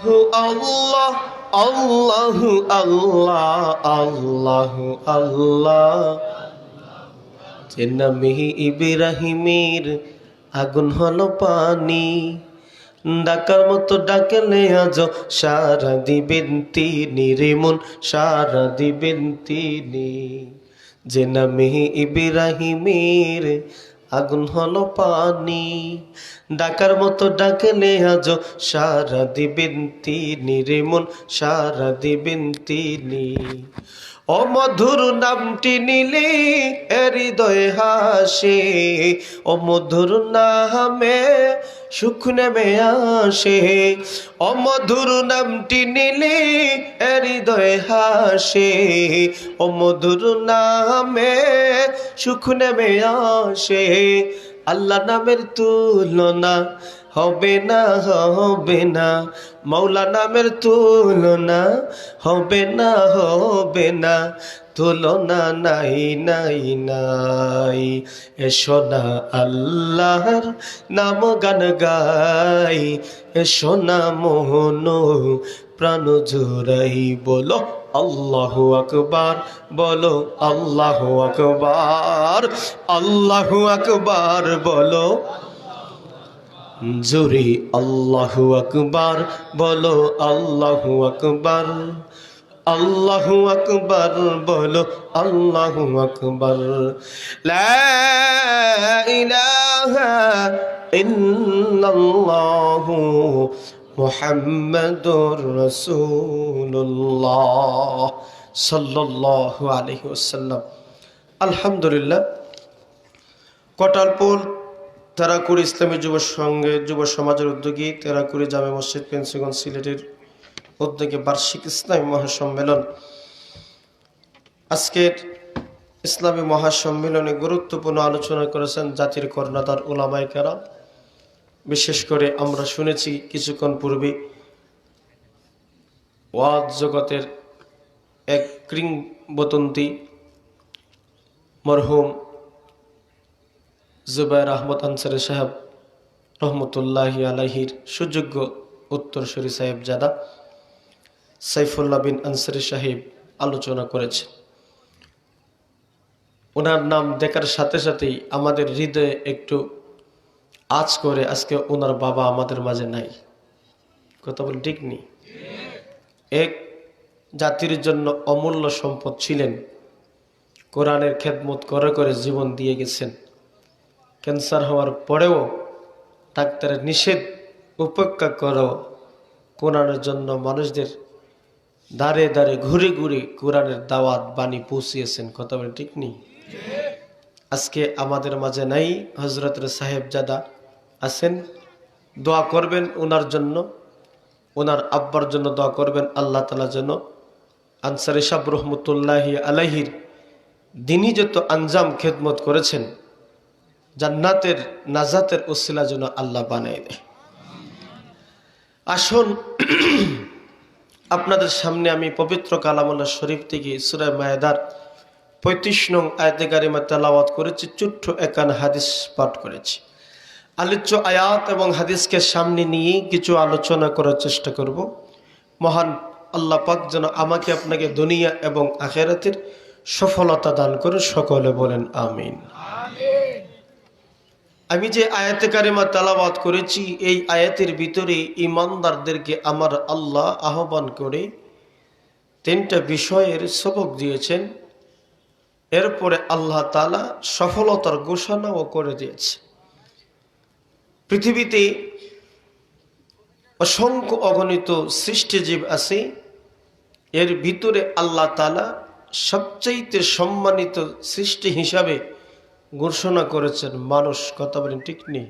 আল্লাহ আল্লাহু আল্লাহ আল্লাহু আল্লাহ। যে নামে ইব্রাহিমের আগুন হলো পানি, ডাকার মতো ডাকলে আজ সারা দিবেন তিনি রে মন, সারা দিবেন তিনি। যে নামে ইব্রাহিমের আগুন হলো পানি, ডাকার মতো ডাকলে আজ সারা দিবেন তিনি রে মন, সারা দিবেন তিনি। ও মধুর নামটি নিলে হৃদয় হাসে, ও মধুর নামে সুখ নেমে আসে। ও মধুর নামটি নিলে হৃদয় হাসে, ও মধুর নামে সুখ নেমে আসে। আল্লাহ নামের তুলনা হবে না, হবে না। মৌলা নামের তুলনা হবে না, হবে না। তুলনা নাই নাই নাই। এসো না আল্লাহর নাম গান গাই, এসো না মোহন প্রাণ জোড়াই। বলো আল্লাহু আকবার, বলো আল্লাহু আকবার, আল্লাহু আকবার বলো জোরে। আল্লাহু আকবার বলো, আল্লাহু আকবার, আল্লাহু আকবার বলো, আল্লাহু আকবার। লা ইলাহা ইল্লাল্লাহু মুহাম্মাদুর রাসূলুল্লাহ সাল্লাল্লাহু আলাইহি ওয়াসাল্লাম। আলহামদুলিল্লাহ, কটালপুর তেরাকুড়ি ইসলামী যুব সংঘে যুব সমাজের উদ্যোগী তেরাকুড়ি জামে মসজিদ পেন্সিগঞ্জ সিলেটের উদ্যোগে বার্ষিক ইসলামী মহাসম্মেলন। আজকের ইসলামী মহাসম্মেলনে গুরুত্বপূর্ণ আলোচনা করেছেন জাতির কর্ণধার উলামায়ে কেরাম। বিশেষ করে আমরা শুনেছি কিছুক্ষণ পূর্বে ওয়াজ জগতের এক কিংবদন্তি মরহুম জুবায়ের আহমদ আনসারী সাহেব রহমতুল্লাহি আলাইহির সুযোগ্য উত্তরসূরি সাহেবজাদা সাইফুল্লাহ বিন আনসারী সাহেব আলোচনা করেছে। ওনার নাম দেখার সাথে সাথেই আমাদের হৃদয়ে একটু আজ করে, আজকে ওনার বাবা আমাদের মাঝে নাই। কথা বল ঠিক নেই? এক জাতির জন্য অমূল্য সম্পদ ছিলেন, কোরআনের খেদমত করে করে জীবন দিয়ে গেছেন। ক্যান্সার হওয়ার পরেও ডাক্তারের নিষেধ উপেক্ষা করেও কোরআনের জন্য মানুষদের দাঁড়ে দাঁড়ে ঘুরে ঘুরে কোরআনের দাওয়াত বাণী পৌঁছিয়েছেন। কথা বলে ঠিক নেই? আজকে আমাদের মাঝে নাই। হযরতের সাহেবজাদা আছেন, দোয়া করবেন ওনার জন্য, ওনার আব্বার জন্য দোয়া করবেন। আল্লাহ তাআলা যেন আনসারী সাহেব রহমতুল্লাহি আলাইহির দিনই যত আঞ্জাম খেদমত করেছেন জান্নাতের নাজাতের ওসিলা যেন আল্লাহ বানায় দেয়। আসুন আপনাদের সামনে আমি পবিত্র কালামুল্লাহ শরীফ থেকে সূরা মায়েদার 35 নং আয়াতে কারিমা তেলাওয়াত করেছি, ছোট্ট একান হাদিস পাঠ করেছি। আলোচ্য আয়াত এবং হাদিসকে সামনে নিয়ে কিছু আলোচনা করার চেষ্টা করব। মহান আল্লাহ পাক যেন আমাকে আপনাকে দুনিয়া এবং আখিরাতের সফলতা দান করে। সকলে বলেন আমিন। আমি যে আয়াতে কারিমা তেলাওয়াত করেছি, এই আয়াতের ভিতরে ঈমানদারদেরকে আমার আল্লাহ আহ্বান করে 3টা বিষয়ের সবক দিয়েছেন। এরপরে আল্লাহ তাআলা সফলতার ঘোষণাও করে দিয়েছে। পৃথিবীতে অসংখ্য অগণিত সৃষ্টিজীব আছে, এর ভিতরে আল্লাহ তাআলা সবচাইতে সম্মানিত সৃষ্টি হিসাবে ঘোষণা করেছেন মানুষ। কথা বলেন ঠিক নেই?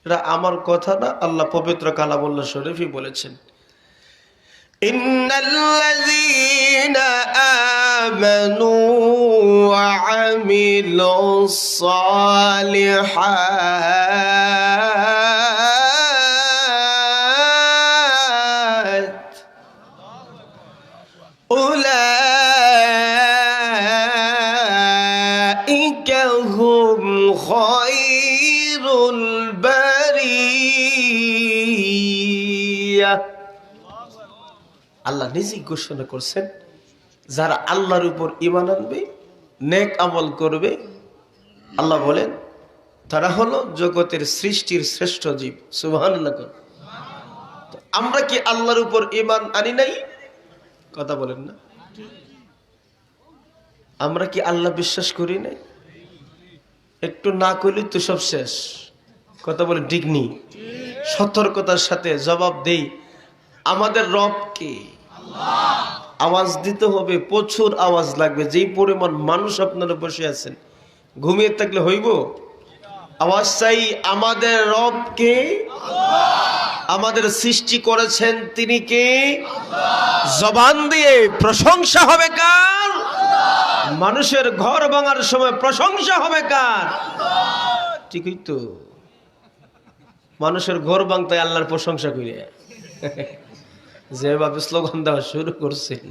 এটা আমার কথা না, আল্লাহ পবিত্র কালামুল্লাহ শরীফই বলেছেন, ইন্নাল্লাযীনা আমানু ওয়া আমিলুস সালিহাত উলাইকা হুম খায়রুল বারিয়াহ আল্লাহ নিজেই ঘোষণা করছেন, যারা আল্লাহর উপর ঈমান আনবে, নেক আমল করবে, আল্লাহ বলেন তারা হলো জগতের সৃষ্টির শ্রেষ্ঠ জীব। সুবহানাল্লাহ। আমরা কি আল্লাহর উপর ঈমান আনি নাই? কথা বলেন না। আমরা কি আল্লাহ বিশ্বাস করি নাই? একটু না করলে তো সব শেষ। কথা বলে ডিগনি সতর্কতার সাথে জবাব দেই, আমাদের রব কে? আওয়াজ দিতে হবে, প্রচুর আওয়াজ লাগবে। যেই পরিমাণ মানুষ আপনারা বসে আছেন, ঘুমিয়ে থাকলে হইব? আওয়াজ চাই, আমাদের রব কে? আমাদের সৃষ্টি করেছেন তিনি কে? জবান দিয়ে প্রশংসা হবে কার? মানুষের ঘর ভাঙার সময় প্রশংসা হবে কার? ঠিকই তো, মানুষের ঘর ভাঙতে আল্লাহর প্রশংসা করে যেভাবে স্লোগান দেওয়া শুরু করছেন,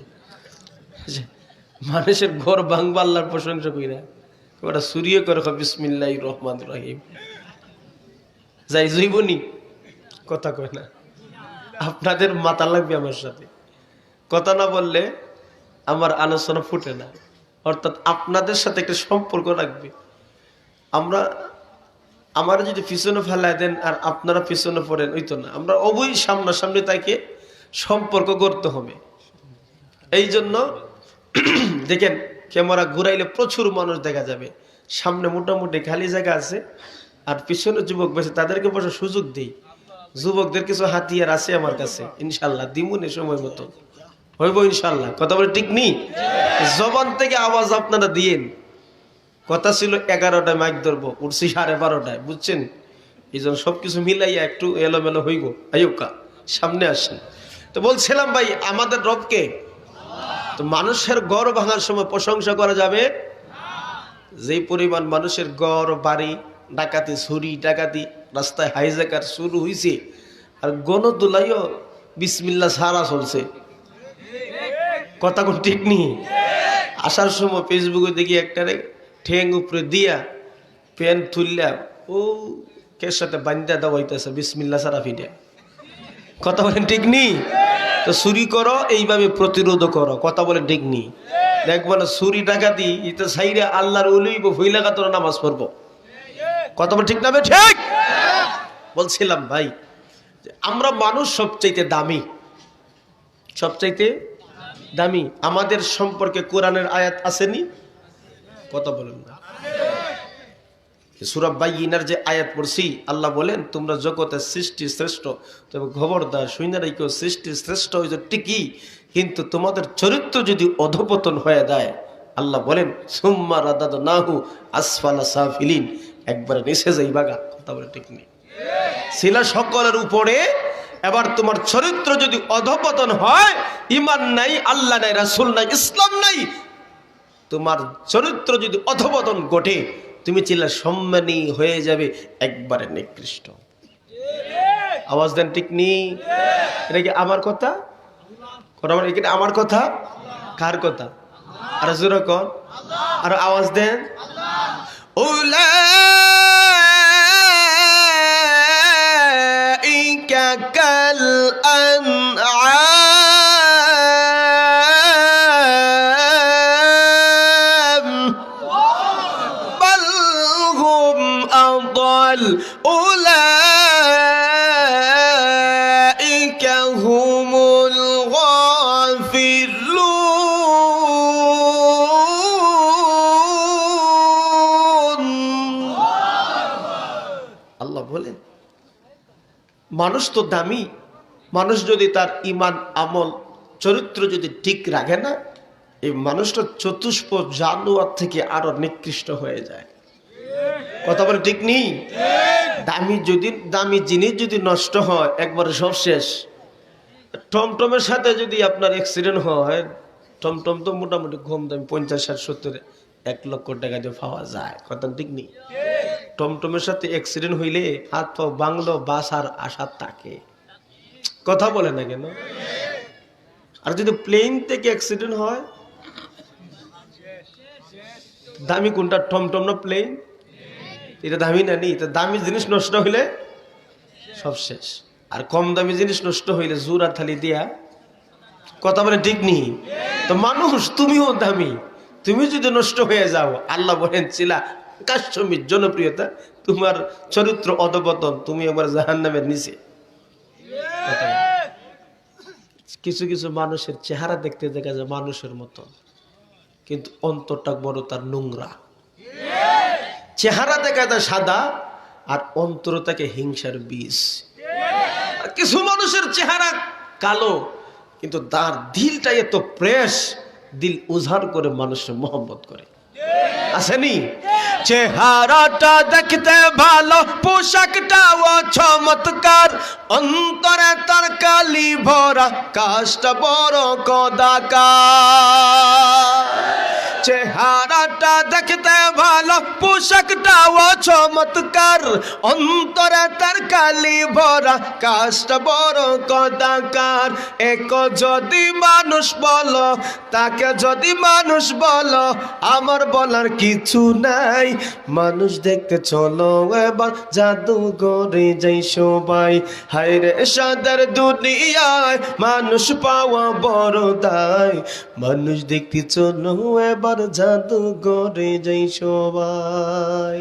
মানুষের ঘর ভাঙবা আল্লাহর প্রশংসা করে, ওটা সুরিয়ে করে বিসমিল্লাহির রহমানির রহিম। যাই জৈবনি কথা কয় না, আপনাদের মাথা লাগবে আমার সাথে। কথা না বললে আমার আলোচনা ফুটে না। অর্থাৎ আপনাদের সাথে একটা সম্পর্ক রাখবে। আমার যদি পিছনে ফেলায় দেন আর আপনারা পিছনে পড়েন, ওই তো না। আমরা অবশ্যই সামনাসামনি তাকে সম্পর্ক করতে হবে। এই জন্য দেখেন, ক্যামেরা ঘুরাইলে প্রচুর মানুষ দেখা যাবে, সামনে মোটামুটি খালি জায়গা আছে, আর পিছনে যুবক বসে, তাদেরকে বসে সুযোগ দিই। যুবকদের কিছু হাতিয়ার আছে আমার কাছে, ইনশাল্লাহ দিমুনি সময় মতো হইব ইনশাল্লাহ। কথা বলে ঠিক নি? জবান থেকে আওয়াজ আপনারা দিয়েন। কথা ছিল 11টায় মাইক ধরবো, উঠছি 12:30, বুঝছেন? এই জন্য সবকিছু মিলাইয়া একটু এলোমেলো হইব। আইয়ুকা সামনে আসেন। তো বলছিলাম ভাই, আমাদের রবকে। তো মানুষের গড় ভাঙার সময় প্রশংসা করা যাবে? যেই পরিমাণ মানুষের গড় বাড়ি ডাকাতি, চুরি ডাকাতি, রাস্তায় হাইজ্যাকার শুরু হয়েছে, আর গণদোলাইও বিসমিল্লাহ সারা চলছে। কথা কোন ঠিক নেই? আসার সময় ফেসবুকে দেখি একটা ঠেং উপরে দিয়া পেন তুললা ও কের সাথে বান্ধা দেওয়া হইতেছে বিসমিল্লাহ সারা ফিডে। কথা বলেন ঠিক নেই? তো চুরি করো, এইভাবে প্রতিরোধ করো। কথা বলেন ঠিক নেই? দেখবো না চুরি ডাকাতি এটা সাইরে আল্লাহর ওলিব ভইলাগা তোর নামাজ পড়বো। কথা বলে ঠিক না? ঠিক বলছিলাম ভাই, আমরা মানুষ সবচাইতে দামি, সবচাইতে দামি। আমাদের সম্পর্কে কোরআনের আয়াত আসেনি? কথা বলেন না। সূরা বাইয়িনার যে আয়াত পড়ছি, আল্লাহ বলেন তোমরা জগতের সৃষ্টি শ্রেষ্ঠ, তবে খবরদার শুনে রাখো সৃষ্টি শ্রেষ্ঠ হইছে ঠিকই, কিন্তু তোমাদের চরিত্র যদি অধপতন হয়ে যায়, আল্লাহ বলেন সুম্মা রাদাদনাহু আসফালা সাফিলিন, একবারে নিচে যাইবাগা। কথা বলে ঠিক নেই? ছিল সকলের উপরে, এবার তোমার চরিত্র যদি অধপতন হয়, ঈমান নাই, আল্লাহ নাই, রাসূল নাই, ইসলাম নাই, তোমার চরিত্র যদি অধপতন ঘটে, তুমি চিল্লা সম্মানী হয়ে যাবে, একবারে নিকৃষ্ট। আওয়াজ দেন ঠিক নেই? এটা কি আমার কথা? এটা আমার কথা? কার কথা? আর জোরে কোন, আর আওয়াজ দেন। উলাইকা কাল আনআম বাল হুম আদাল উলাইকা হুমুল গাফিলুন। আল্লাহ বলেন মানুষ তো দামি। মানুষ যদি তার ঈমান আমল চরিত্র যদি ঠিক রাখে না, এই মানুষটা চতুষ্প জানোয়ার থেকে আরো নিকৃষ্ট হয়ে যায়। কথা বলে ঠিক নেই? দামি জিনিস যদি নষ্ট হয়, একবারে সব শেষ। টমটমের সাথে যদি আপনার অ্যাক্সিডেন্ট হয়, টমটম তো মোটামুটি কম দামি 50-60-70 1 লক্ষ টাকা দিয়ে পাওয়া যায়। কথা ঠিক নেই? টমটমের সাথে অ্যাক্সিডেন্ট হইলে হাত পা বাংলো বাসার আশা থাকে। কথা বলে না কেন? আর যদি প্লেন থেকে অ্যাক্সিডেন্ট হয়, দামি কোনটা, টমটম না প্লেন? এটা দামি না? নেই। দামি জিনিস নষ্ট হইলে সব শেষ। আর কম দামি জিনিস নষ্ট হইলে জোর আর থালি দিয়া কথা বলে ঠিক নেই? তো মানুষ তুমিও দামি, তুমি যদি নষ্ট হয়ে যাও, আল্লাহ বলেন ছিলা কাশ্যমির জনপ্রিয়তা, তোমার চরিত্র অধপতন, তুমি একবার জাহান্নামের নিচে। কিছু কিছু মানুষের চেহারা দেখতে দেখা যায় মানুষের মতো, কিন্তু অন্তরটা বড় তার নোংরা। চেহারা দেখা যায় সাদা আর অন্তর তাকে হিংসার বীজ। আর কিছু মানুষের চেহারা কালো কিন্তু তার দিলটা এত ফ্রেশ, দিল উজাড় করে মানুষের মোহব্বত করে। আসেনি? চেহারাটা দেখতে ভালো, পোশাকটাও চমৎকার, অন্তরে তার কালি ভরা, কাজটা বড় কদাকার। চেহারাটা দেখতে ভালো, পোশাকটাও চমৎকার, অন্তরে তার কালি ভরা, কাজটা বড় কদাকার। এক যদি মানুষ বলো, তাকে যদি মানুষ বলো, আমার বলার কিছু নাই। মানুষ দেখতে চলো এবার জাদুঘরে যাই সবাই। হায় রে সাদের দুনিয়ায় মানুষ পাওয়া বড় দায়। মানুষ দেখতে চলো এবার জাদুঘরে যাই সবাই।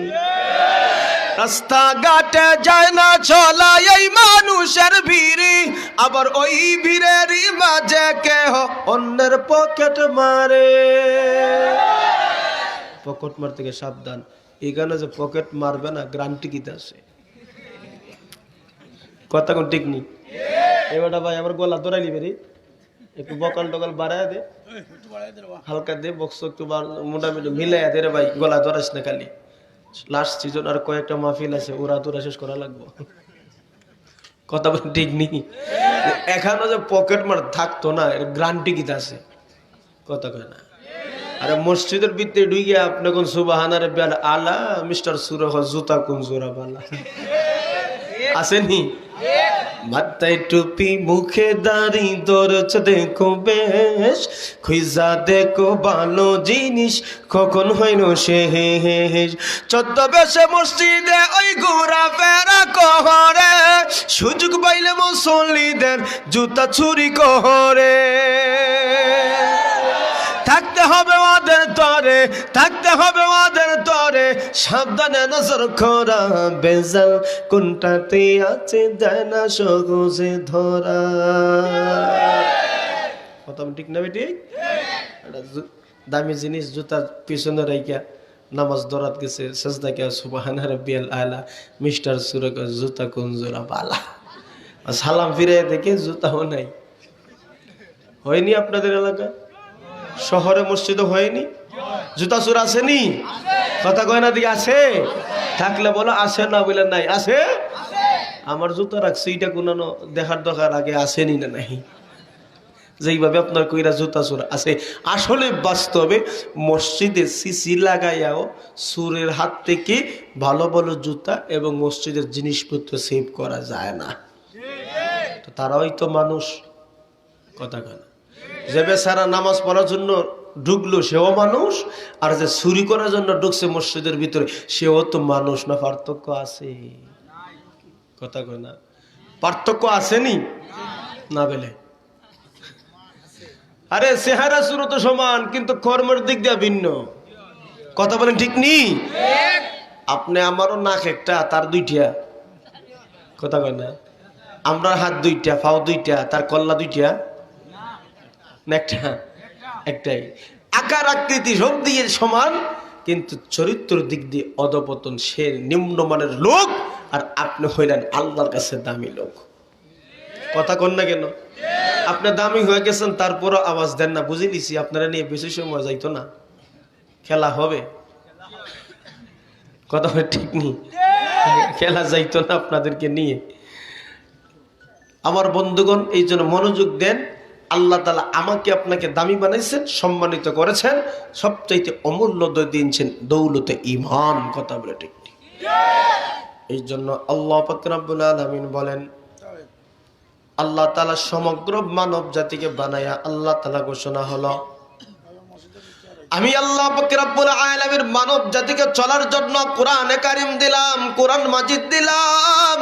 রাস্তাঘাটে যায় না চলা এই মানুষের ভিড়ে, আবার ওই ভিড়েরই মাঝে কেহ অন্যের পকেট মারে। পকেট মার থেকে সাবধান, এখানে যে পকেট মারবে না গ্যারান্টি কিতে আছে। কথা কোন ঠিক নেই? এবারটা ভাই আমার গলা ধরাই নিবে রে, একটু বকাল টকাল বাড়ায় দে, হালকা দে, বক্স একটু মোটামুটি মিলাই দে রে ভাই, গলা ধরাস না খালি। লাস্ট সিজন আর কয়েকটা মাহফিল আছে, ওরা তোরা শেষ করা লাগবো। কথা বলে ঠিক নেই? এখানে যে পকেট মার থাকতো না, এর গ্যারান্টি কিতে আছে? কথা কয় না। আরে মসজিদের ভিতরে ঢুকে আপনি কোন সুবহানারে বেল আলা মিস্টার সুরহ জুতা কোন জোরা বালা আসেনি? মাথায় টুপি মুখে দাড়ি দরজ দেখো বেশ, খুঁজা দেখো ভালো জিনিস কখন হইল শেষ। চোদ্দ বেশে মসজিদে ওই ঘোরা ফেরা কহরে, সুযোগ পাইলে মুসল্লিদের জুতা চুরি করে। থাকতে হবে ওদের তরে, থাকতে হবে ওদের তরে, সাবধানে নজর করা, বেজাল কোনটাতে আছে যায় না সহজে ধরা। কথা ঠিক না বেটি? দামি জিনিস জুতা পিছনে রাইকা নামাজ দরাত গেছে, সাজদা কে সুবহানা রাব্বিয়াল আলা মিস্টার সুরক জুতা কোন জোড়া বালা। সালাম ফিরে দেখে জুতাও নাই। হয়নি আপনাদের এলাকা? শহরে মসজিদও হয়নি? জুতা চোর আসেনি? কথা কয় না দিকে আছে? থাকলে বলো আছে, না বলে নাই। আছে? আমার জুতা রাখছি, এটা কোনো দেখার দরকার আগে আসেনি না নাই। যেইভাবে আপনার কইরা জুতা চোর আছে, আসলে বাস্তবে মসজিদে সিসি লাগাইয়াও চোরের হাত থেকে ভালো ভালো জুতা এবং মসজিদের জিনিসপত্র সেভ করা যায় না। তো তারাই তো মানুষ। কথা কয় না? যে বেচারা নামাজ পড়ার জন্য ঢুকলো সেও মানুষ, আর যে চুরি করার জন্য ঢুকছে মসজিদের ভিতরে সেও তো মানুষ। না পার্থক্য আছে? কথা কয় না? পার্থক্য আসেনি না বেলে? আরে চেহারা সুরত তো সমান, কিন্তু কর্মের দিক দিয়ে ভিন্ন। কথা বলেন ঠিক নেই? আপনি আমারও নাক একটা, তার দুইটা। কথা কয় না? আমরা হাত দুইটা, পাও দুইটা, তার কল্লা দুইটা, একটা একটাই। আকার আকৃতি সব দিয়ে সমান, কিন্তু চরিত্র দিক দিয়ে অধপতন। সে নিম্নমানের লোক, আর আপনি হইলেন আল্লাহর কাছে দামি লোক। কথা কন না কেন? আপনি দামি হয়ে গেছেন, তারপরও আওয়াজ দেন না। বুঝে নিছি আপনারা নিয়ে বেশি সময় যাইতো না, খেলা হবে। কথা ঠিক নেই? খেলা যাইতো না আপনাদেরকে নিয়ে। আমার বন্ধুগণ, এই জন্য মনোযোগ দেন। আল্লাহ তাআলা আমাকে আপনাকে দামি বানাইছেন, সম্মানিত করেছেন, সবচাইতে অমূল্য দিয়েছেন দৌলতে ঈমান। কথা বলে ঠিক নেই? এই জন্য আল্লাহ পাক রব্বুল আলামিন বলেন, আল্লাহ তাআলা সমগ্র মানব জাতিকে বানায়া আল্লাহ তাআলা ঘোষণা হলো, আমি আল্লাহ পাক রব্বুল আলামিন মানব জাতিকে চলার জন্য কোরআনে কারীম দিলাম, কোরআন মাজিদ দিলাম।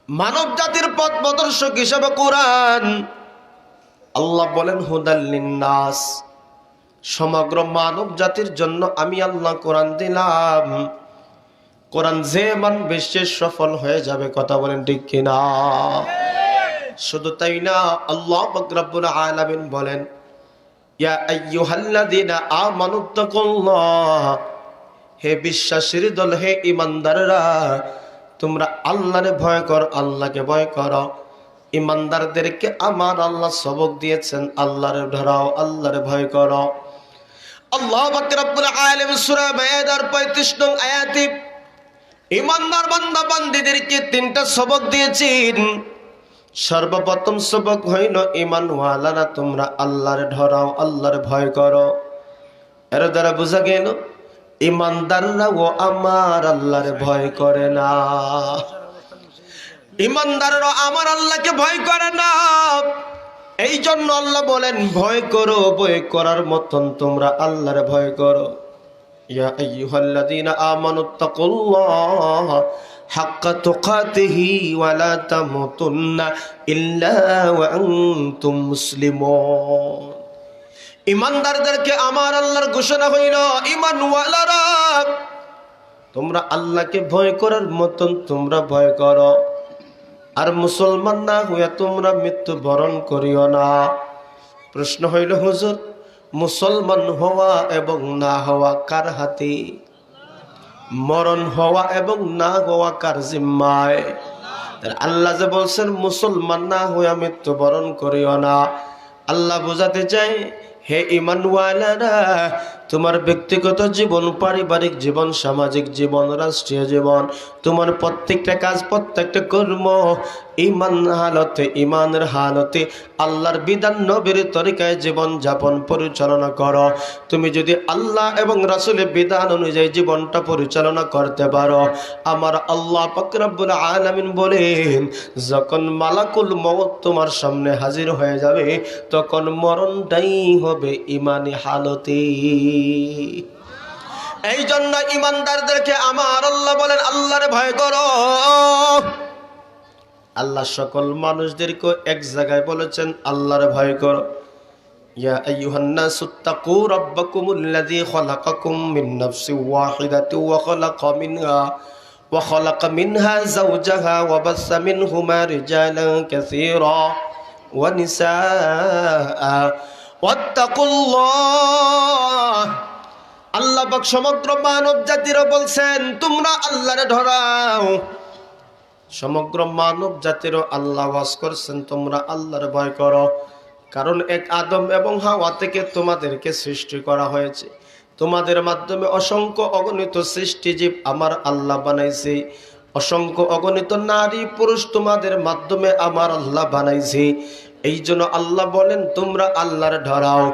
মানব জাতির পথ প্রদর্শক হিসেবে কোরআন, আল্লাহ বলেন হুদাল লিন্নাস, সমগ্র মানব জাতির জন্য আমি আল্লাহ কোরআন দিলাম। কোরআন যে মানবে সে সফল হয়ে যাবে। কথা বলেন ঠিক কিনা? শুধু তাই না, আল্লাহ পাক রব্বুল আলামিন বলেন ইয়া আইয়ুহাল্লাযীনা আমানুত্তাকুল্লাহ, হে বিশ্বাসীর দল, হে ঈমানদাররা, তোমরা আল্লাহরে ভয় করো, আল্লাহকে ভয় করো। ঈমানদারদেরকে আমার আল্লাহ সবক দিয়েছেন, আল্লাহরে ধরাও, আল্লাহরে ভয় করো। আল্লাহ পাক রব্বুল আলামিন সূরা মায়েদার 35 নং আয়াতে ঈমানদার বান্দা বান্দীদেরকে তিনটা সবক দিয়েছেন। সর্বপ্রথম সবক হইল ঈমানওয়ালারা তোমরা আল্লাহরে ধরাও, আল্লাহরে ভয় করো। এর দ্বারা বোঝা গেল ঈমানদাররাও আমার আল্লাহরে ভয় করে না। ঈমানদাররা আমার আল্লাহকে ভয় করে না। এই জন্য আল্লাহ বলেন ভয় করো, ভয় করার মতন তোমরা আল্লাহরে ভয় করো। ইয়া আইয়ুহাল্লাযীনা আমানুত্তাকুল্লাহ হাক্কা তুকাতিহি ওয়া লা তামুতুন্না ইল্লা ওয়া আনতুম মুসলিমুন। ঈমানদারদেরকে আমার আল্লাহর ঘোষণা হইল, ঈমানওয়ালারা তোমরা আল্লাহকে ভয় করার মতন তোমরা ভয় করো, আর মুসলমান না হইয়া তোমরা মৃত্যুবরণ করিও না। প্রশ্ন হইল হুজুর, মুসলমান হওয়া এবং না হওয়া কার হাতে? মরণ হওয়া এবং না হওয়া কার জিম্মায়? আল্লাহ যে বলছেন মুসলমান না হইয়া মৃত্যুবরণ করিও না, আল্লাহ বোঝাতে চাই হে ঈমানওয়ালারা, তোমার ব্যক্তিগত জীবন, পারিবারিক জীবন, সামাজিক জীবন, রাষ্ট্রীয় জীবন, তোমার প্রত্যেকটা কাজ, প্রত্যেকটা কর্ম ঈমান হালতে, ঈমানের হালতে আল্লাহর বিধান নবীর তরিকায় জীবন যাপন পরিচালনা করো। তুমি যদি আল্লাহ এবং রাসূলের বিধান অনুযায়ী জীবনটা পরিচালনা করতে পারো, আমার আল্লাহ পাক রব্বুল আলামিন বলেন যখন মালাকুল মউত তোমার সামনে হাজির হয়ে যাবে তখন মরণটাই হবে ঈমানি হালতে। এই জন্য ঈমানদারদেরকে আমার আল্লাহ বলেন আল্লাহরে ভয় করো। আল্লাহ সকল মানুষদেরকে এক জায়গায় বলেছেন আল্লাহরে ভয় করো। ইয়া আইয়ুহান নাসুত্তাকু রাব্বাকুমুল্লাযী খালাকাকুম মিন নাফসিন ওয়াহিদাতিন ওয়া খালাকা মিনহা যাওজাহা ওয়া বাসসা মিনহুমা রিজালান কাসীরা ওয়া নিসাআ ওয়াত্তাকুল্লাহ। আল্লাহ পাক সমগ্র মানব জাতিরা বলছেন তোমরা আল্লাহরে ধরাও। সমগ্র মানব জাতিরও আল্লাহ ওয়াজ করছেন তোমরা আল্লাহর ভয় করো। কারণ এক আদম এবং হাওয়া থেকে তোমাদেরকে সৃষ্টি করা হয়েছে। তোমাদের মাধ্যমে অসংখ্য অগণিত সৃষ্টিজীব আমার আল্লাহ বানাইছে। অসংখ্য অগণিত নারী পুরুষ তোমাদের মাধ্যমে আমার আল্লাহ বানাইছে। এই জন্য আল্লাহ বলেন তোমরা আল্লাহর ধরাও।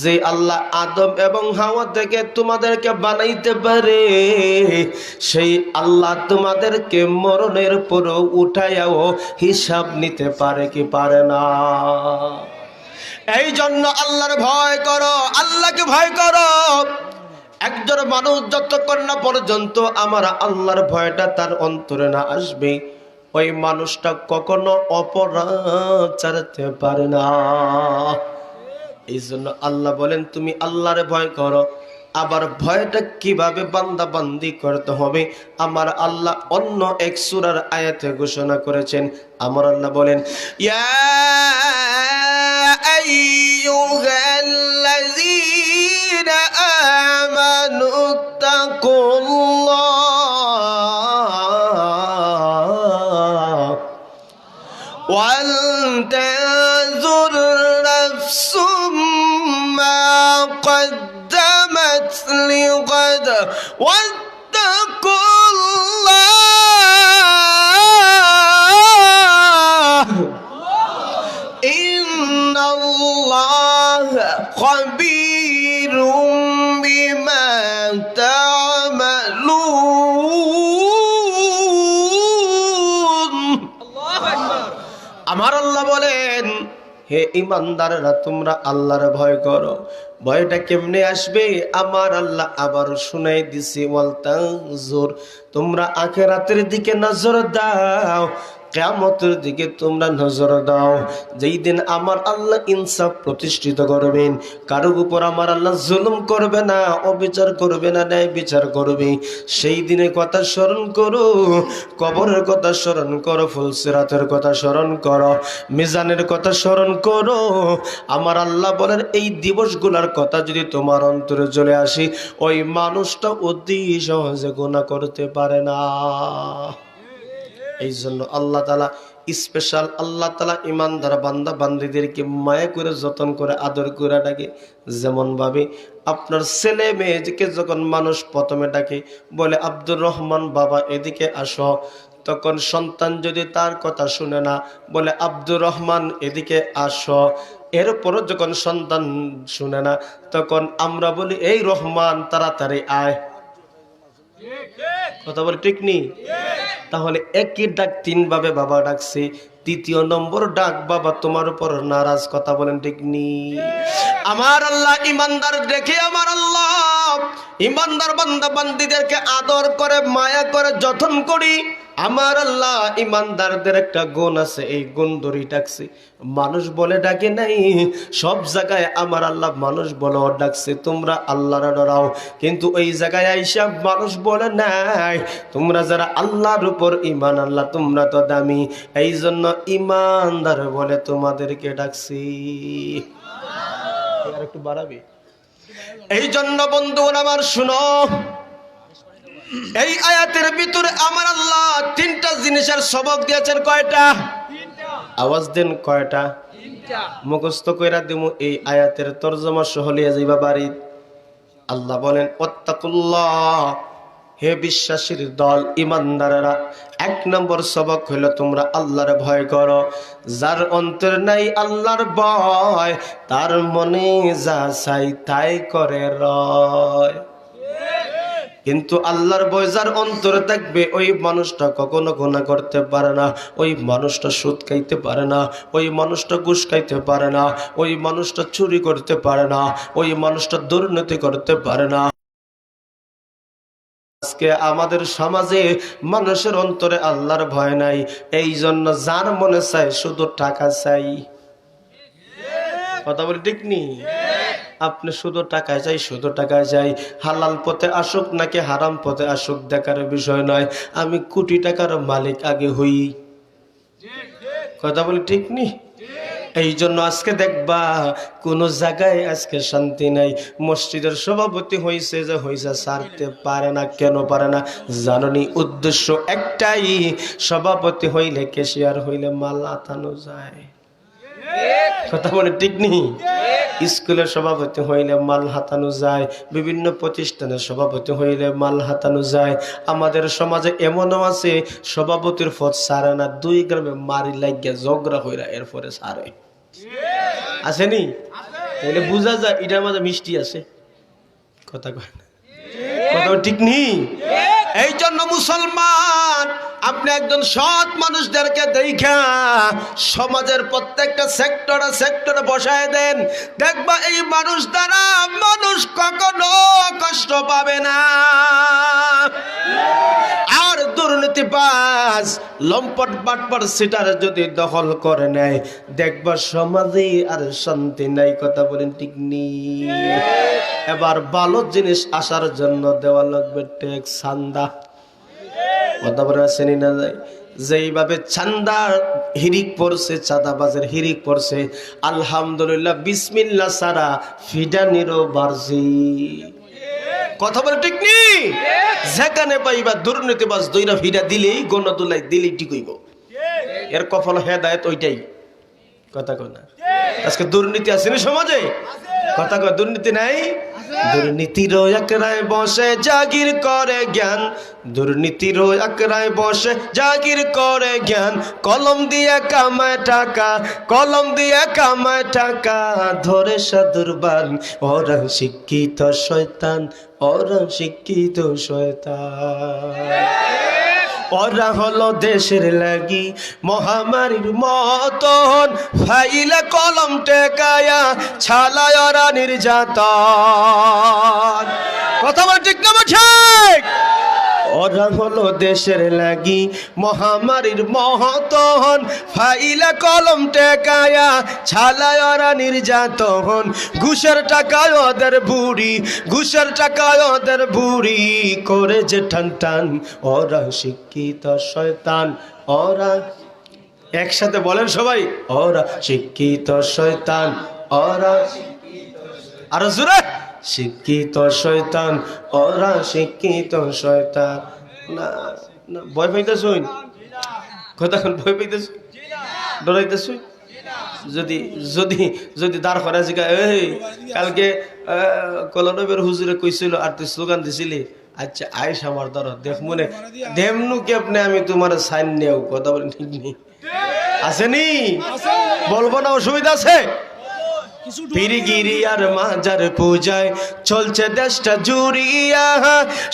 যে আল্লাহ আদম এবং হাওয়া থেকে তোমাদেরকে বানাইতে পারে সেই আল্লাহ তোমাদেরকে মরণের পরও উঠাইয়াও হিসাব নিতে পারে কি পারে না? এই জন্য আল্লাহর ভয় করো, আল্লাহকে ভয় করো। একজন মানুষ যতক্ষণ না পর্যন্ত আমার আল্লাহর ভয়টা তার অন্তরে না আসবে ওই মানুষটা কখনো অপরাধ ছাড়তে পারে না। এই জন্য আল্লাহ বলেন তুমি আল্লাহরে ভয় করো। আবার ভয়টা কিভাবে বান্দা বান্দি করতে হবে আমার আল্লাহ অন্য এক সূরার আয়াতে ঘোষণা করেছেন। আমার আল্লাহ বলেন ইয়া আইয়ুহাল্লাযীনা আমানুত্তাকুল্লাহ ওয়ালতানজুর নাফসুম মা قدمت لغد واتقوا الله إن الله خبير بما تعملون আমার আল্লাহ বলেন হে ঈমানদাররা তোমরা আল্লাহর ভয় করো। ভয়টা কেমনে আসবে আমার আল্লাহ আবার শুনাই দিছি ওয়াল তানজুর তোমরা আখিরাতের দিকে নজর দাও। কিয়ামতের দিকে তোমরা নজর দাও, যেই দিন আমার আল্লাহ ইনসাফ প্রতিষ্ঠিত করবেন, কারোর উপর আমার আল্লাহ জুলুম করবে না, অবিচার করবে না, ন্যায় বিচার করবে। সেই দিনের কথা স্মরণ করো, কবরের কথা স্মরণ করো, ফুলসিরাতের কথা স্মরণ করো, মিজানের কথা স্মরণ করো। আমার আল্লাহ বলেন এই দিবসগুলোর কথা যদি তোমার অন্তরে চলে আসে, ওই মানুষটা অতি সহজে গুনাহ করতে পারে না। এই জন্য আল্লাহ তাআলা স্পেশাল, আল্লাহ তাআলা ইমানদার বান্দা বান্দীদেরকে মায়া করে যতন করে আদর করে ডাকে। যেমন ভাবে আপনার ছেলে মেয়েকে যখন মানুষ প্রথমে ডাকে, বলে আব্দুর রহমান বাবা এদিকে আসো, তখন সন্তান যদি তার কথা শুনে না, বলে আব্দুর রহমান এদিকে আসো। এরপরও যখন সন্তান শুনে না, তখন আমরা বলি এই রহমান তাড়াতাড়ি আয়। কথা বলে ঠিক নেই? তাহলে একই ডাক তিন ভাবে বাবা ডাকছে, তৃতীয় নম্বর ডাক বাবা তোমার উপর নারাজ। কথা বলেন ঠিক নেই? আমার আল্লাহ ইমানদার দেখে, আমার আল্লাহ ইমানদার বান্দা বান্দীদেরকে আদর করে, মায়া করে, যত্ন করি। আমার আল্লাহ ইমানদারদের একটা গুণ আছে, এই গুণ ধরে ডাকছে। মানুষ বলে ডাকে নাই, সব জায়গায় আমার আল্লাহ মানুষ বলে ডাকছে তোমরা আল্লাহর ডরাও, কিন্তু ওই জায়গায় আইসা মানুষ বলে নাই তোমরা যারা আল্লাহর উপর ঈমান আল্লাহ তোমরা তো দামি, এই জন্য ইমানদার বলে তোমাদেরকে ডাকছি। আর একটু বাড়াবি। এই জন্য বন্ধুগণ আমার শুনো, এই আয়াতের ভিতরে আমার আল্লাহ তিনটা জিনিসের সবক দিয়েছেন। কয়টা? আওয়াজ দেন কয়টা? মুখস্থ কইরা দিমু, এই আয়াতের তরজমা সহ লিয়ে যাইবা বাড়ি। আল্লাহ বলেন ওয়াত্তাকুল্লাহ, হে বিশ্বাসীর দল, ইমানদারেরা, এক নম্বর সবক হলো তোমরা আল্লাহর ভয় করো। যার অন্তর নাই আল্লাহর ভয়, তার মনে যা চাই তাই করে রয়। কিন্তু আল্লাহর ভয় যার অন্তরে থাকবে, ওই মানুষটা কখনো গুনাহ করতে পারে না, ওই মানুষটা সুদ খাইতে পারে না, ওই মানুষটা ঘুষ খাইতে পারে না, ওই মানুষটা চুরি করতে পারে না, ওই মানুষটা দুর্নীতি করতে পারে না। আজকে আমাদের সমাজে মানুষের অন্তরে আল্লাহর ভয় নাই, এই জন্য যার মনে চায় শুধু টাকা চাই। কথা বলি ঠিক নি? আপনি শুধু টাকায় চাই, শুধু টাকায় চাই। হালাল পথে আসুক নাকি হারাম পথে আসুক দেখার বিষয় নয়, আমি কোটি টাকার মালিক আগে হই। কথা বলি ঠিক নি? এই জন্য আজকে দেখবা কোন জায়গায় আজকে শান্তি নাই। মসজিদের সভাপতি হয়েছে যে হয়েছে, ছাড়তে পারে না। কেন পারে না জাননি? উদ্দেশ্য একটাই, সভাপতি হইলে, ক্যাশিয়ার হইলে মাল আতানো যায়। কথা বলে ঠিক নেই? স্কুলের সভাপতি হইলে মাল হাতানো যায়, বিভিন্ন প্রতিষ্ঠানের সভাপতি হইলে মাল হাতানো যায়। আমাদের সমাজে এমনও আছে সভাপতির পদ সারে না, 2 গ্রামে মারি লাগিয়া ঝগড়া হইরা এরপরে সারে। আসেনি? তাহলে বুঝা যায় এটার মাঝে মিষ্টি আছে। কথা কয় না? কথা ঠিক নেই? এই জন্য মুসলমান, আপনি একজন সৎ মানুষদেরকে দেখা সমাজের প্রত্যেকটা সেক্টরে বসায় দেন, দেখবা এই মানুষ দ্বারা মানুষ কখনো কষ্ট পাবে না। আর দুর্নীতিবাজ, লম্পট, বাটপার, সিটার যদি দখল করে নেয়, দেখবা সমাজে আর শান্তি নাই। কথা বলেন ঠিক নেই? এবার ভালো জিনিস আসার জন্য দেওয়া লাগবে ট্যাক্স, চান্দা। কথা বলে আসেনি না যায়? যেইভাবে চান্দার হিরিক পড়ছে, চাঁদাবাজের হিরিক পড়ছে, আলহামদুলিল্লাহ বিসমিল্লাহ সারা ফিডানিরও বাড়ছে। কথা বলে ঠিক নেই? যেখানে পাইবা দুর্নীতিবাজ দইরা ফিডা দিলেই, গণদুলাই দিলেই ঠিক হইব। এর কপাল হেদায়েত ওইটাই। কথা কয় না? আজকে দুর্নীতি আসেনি সমাজে? কথা কয় দুর্নীতি নাই? দুর্নীতির একরায় বসে জাগির করে জ্ঞান, দুর্নীতির একরায় বসে জাগির করে জ্ঞান। কলম দিয়ে কামায় টাকা, কলম দিয়ে কামায় টাকা, ধরে সাধুরবান। ওরা শিক্ষিত শয়তান, ওরা শিক্ষিত শয়তান। ওরা হলো দেশের লাগি মহামারীর মতন, ফাইলে কলম টেকায়া ছালায় ওরা নির্যাতন। কথা বল ঠিক না ঠিক? ওরা হলো দেশের লাগি মহামারীর মহতন, ফাইলা কলম টেকায়া ছালায় ওরা নির্যাতন। ঘুষের টাকায় ওদের বুড়ি, ঘুষের টাকায় ওদের বুড়ি করে যে টান টান। ওরা শিক্ষিত শয়তান, ওরা একসাথে বলেন সবাই, ওরা শিক্ষিত শয়তান, ওরা আরো জোরে, শিক্ষিত শয়তান, ওরা শিক্ষিত শয়তান। না না ভয় পাইতেছুন, কতক্ষণ ভয় পাইতেছ, ডরাইতেছুন? যদি যদি যদি দাঁড় করা জিগা, এই কালকে কলনবের হুজুরে কইছিল আর তুই স্লোগান দিছিলি, আচ্ছা আইস আমার ধর দেখ মনে দেমনু কেপনে আমি তোমার সাইন নেও, কথা বলেন ঠিক নেই? আসেনি? বলবো না, অসুবিধা আছে? পীরগিরি আর মাজার পূজায় চলছে দেশটা জুড়িয়া,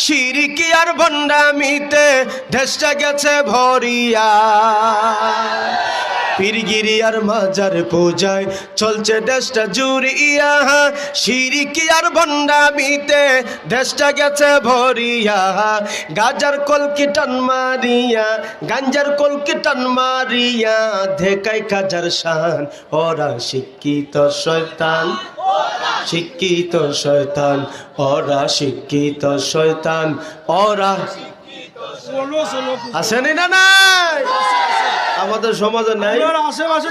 শিরকি আর ভণ্ডামিতে দেশটা গেছে ভরিয়া। পীরগিরি আর মাজার পূজায় চলছে দেশটা জুড়িয়া, শিরকি আর ভণ্ডামিতে দেশটা গেছে ভরিয়া। গাজার কলকি টান মারিয়া, গাঞ্জার কলকি টান মারিয়া ধেকায় কাজার শান। ওরা শিক্ষিত শয়তান, শিক্ষিত শয়তান, ওরা শিক্ষিত শয়তান, ওরা আসেনি না? নাই আমাদের সমাজে নাই।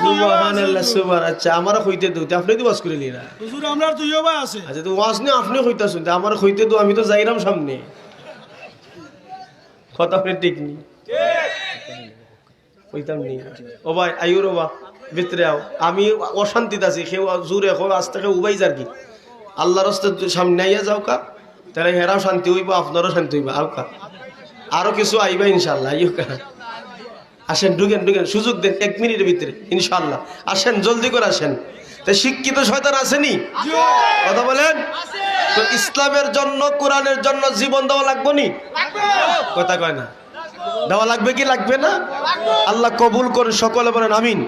সুবহানাল্লাহ, সুবহান। আচ্ছা আমারও হইতে দো, আপনি তো ওয়াজ করিলি না হুজুর, আমরা দুইও ভাই আছে। আচ্ছা তো ওয়াজ নিয়ে আপনি হইতাছেন, আমার হইতে দো, আমি তো যাইরাম সামনে। কথা আপনি ঠিক নি, হইতাম নি। ও ভাই আইও রে বা ভিতরে আও, আমি অশান্তিতে আছি, কেউ জোরে এখন আজ থেকে উবাই যার কি আল্লাহর রাস্তায় সামনে আইয়া যাও কা, তাহলে হেরাও শান্তি হইব, আপনারও শান্তি হইব। আও কা আরো কিছু আইবা ইনশাল্লাহ। আইও কা, আসেন, ঢুকেন ঢুকেন, সুযোগ দেন 1 মিনিটের ভিতরে ইনশাল্লাহ। আসেন, জলদি করে আসেন। তো শিক্ষিত শয়তান আসেনি? কথা বলেন তো। ইসলামের জন্য, কোরআনের জন্য জীবন দেওয়া লাগবে নি? কথা কয় না, দেওয়া লাগবে কি লাগবে না? আল্লাহ কবুল করে, সকলে বলেন আমিন।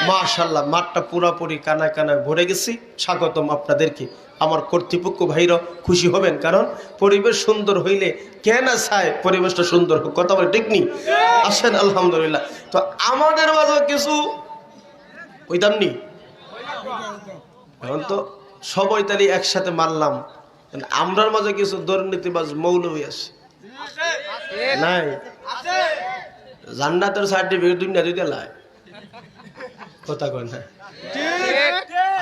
মাশাআল্লাহ, মাঠটা পুরাপুরি কানায় কানায় ভরে গেছি। স্বাগতম আপনাদেরকে। আমার কর্তৃপক্ষ ভাইরা খুশি হবেন, কারণ পরিবেশ সুন্দর হইলে কে না চায় পরিবেশটা সুন্দর হোক। কথা বলে ঠিক নি? আসেন, আলহামদুলিল্লাহ। তো আমাদের মাঝে কিছু কইতাম নি, এখন তো সবাই তাহলে একসাথে মানলাম, আমরার মাঝে কিছু দুর্নীতিবাজ মৌলবী আছে নাই? জান্নাতের সার্টিফিকেট দুনিয়া দুইটা লাই, কথা কয় না?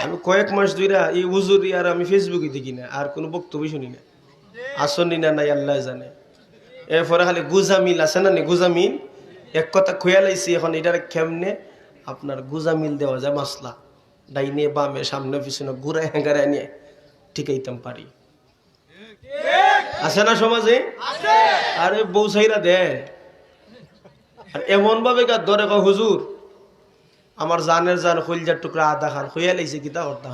আমি কয়েক মাস ধরে এই হুজুরি আর আমি ফেসবুকে দেখি না, আর কোনো বক্তব্য শুনি না। আসনি না নাই আল্লাহ জানে। এরপরে খালি গুজামিল আছে না, গুজামিল এক কথা খুয়া লাইছি। এখন এটার কেমনে আপনার গুজামিল দেওয়া যায়, মাসলা ডাইনে বামে সামনে পিছনে ঘুরায় হেঙ্গারে নিয়ে ঠিকাইতাম পারি, আছে না সমাজে? আরে বউ সাইরা দে, আর এমন ভাবে ধরে কয় হুজুর আমার জানের জান কলজার টুকরা আধা খান হইয়া লাইছে, কিতা করতাম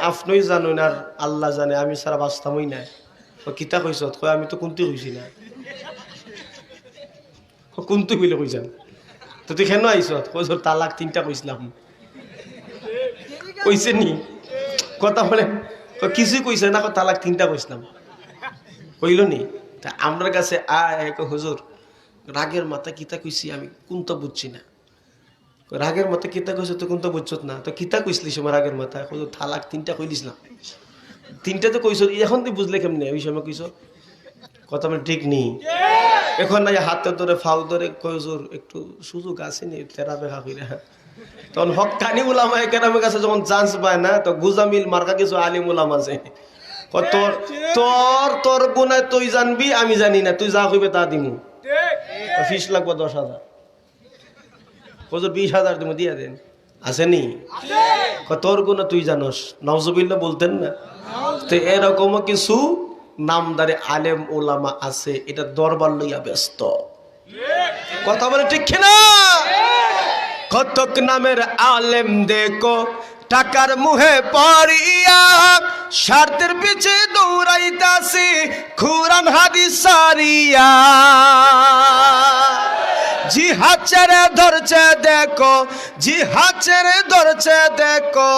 আপনি জানুন আর আল্লাহ জানে, আমি সারা বাঁচতামই না। কিতা কইস? কয় আমি তো কুন্তি কইছি না। কুন্তি কইলে কইসান তো তুই কেন আইস? কইস তালাক 3টা কইছিলাম। কইছে নি? কথা বলে কিছুই কইছে না, তালাক 3টা কইছিলাম, কইল নি? তা আমার কাছে আয় হুজুর রাগের মাথা কিতা কইছি আমি কোনটা বুঝছি না। রাগের মাথা কিতা কইছো তো কোনটা বুঝছত না, তো কিতা কইসলি সময় রাগের মাথা? হুজুর তালাক 3টা কই দিছিলাম। 3টা তো কইছো, এখন তুই বুঝলে কেমনে ওই সময় কইছো? কথা মানে ঠিক নি? এখন নাই হাতে ধরে ফাউ ধরে কই হুজুর একটু সুযোগ আছে নি তেরা বেখা কইরা। তখন হক্কানি উলামা একরামের কাছে যখন চান্স পায় না, তো গুজামিল মার্কা কিছু আলিম উলামা আছে, তোর তোর তোর গুনায় তুই জানবি, আমি জানি না, তুই যা কইবে তা দিমু। ফিস লাগবে 10,000, হুজুর 20,000 দিমু, দিয়া দেন। আসেনি? তোর গুণা তুই জানোস, নাউজুবিল্লাহ বলতেন না? তো এরকমও কিছু নামদারে আলেম ওলামা আছে, এটা দরবার লইয়া ব্যস্ত। কথা বলে ঠিক না? কতক নামের আলেম দেখো টাকার মুহে পড়িয়া, স্বার্থের পিছে দৌড়াইতাছি কুরআন হাদিস সারিয়া। জিহাদ ছেড়ে ধরছে দেখো, জিহাদ ছেড়ে ধরছে দেখো,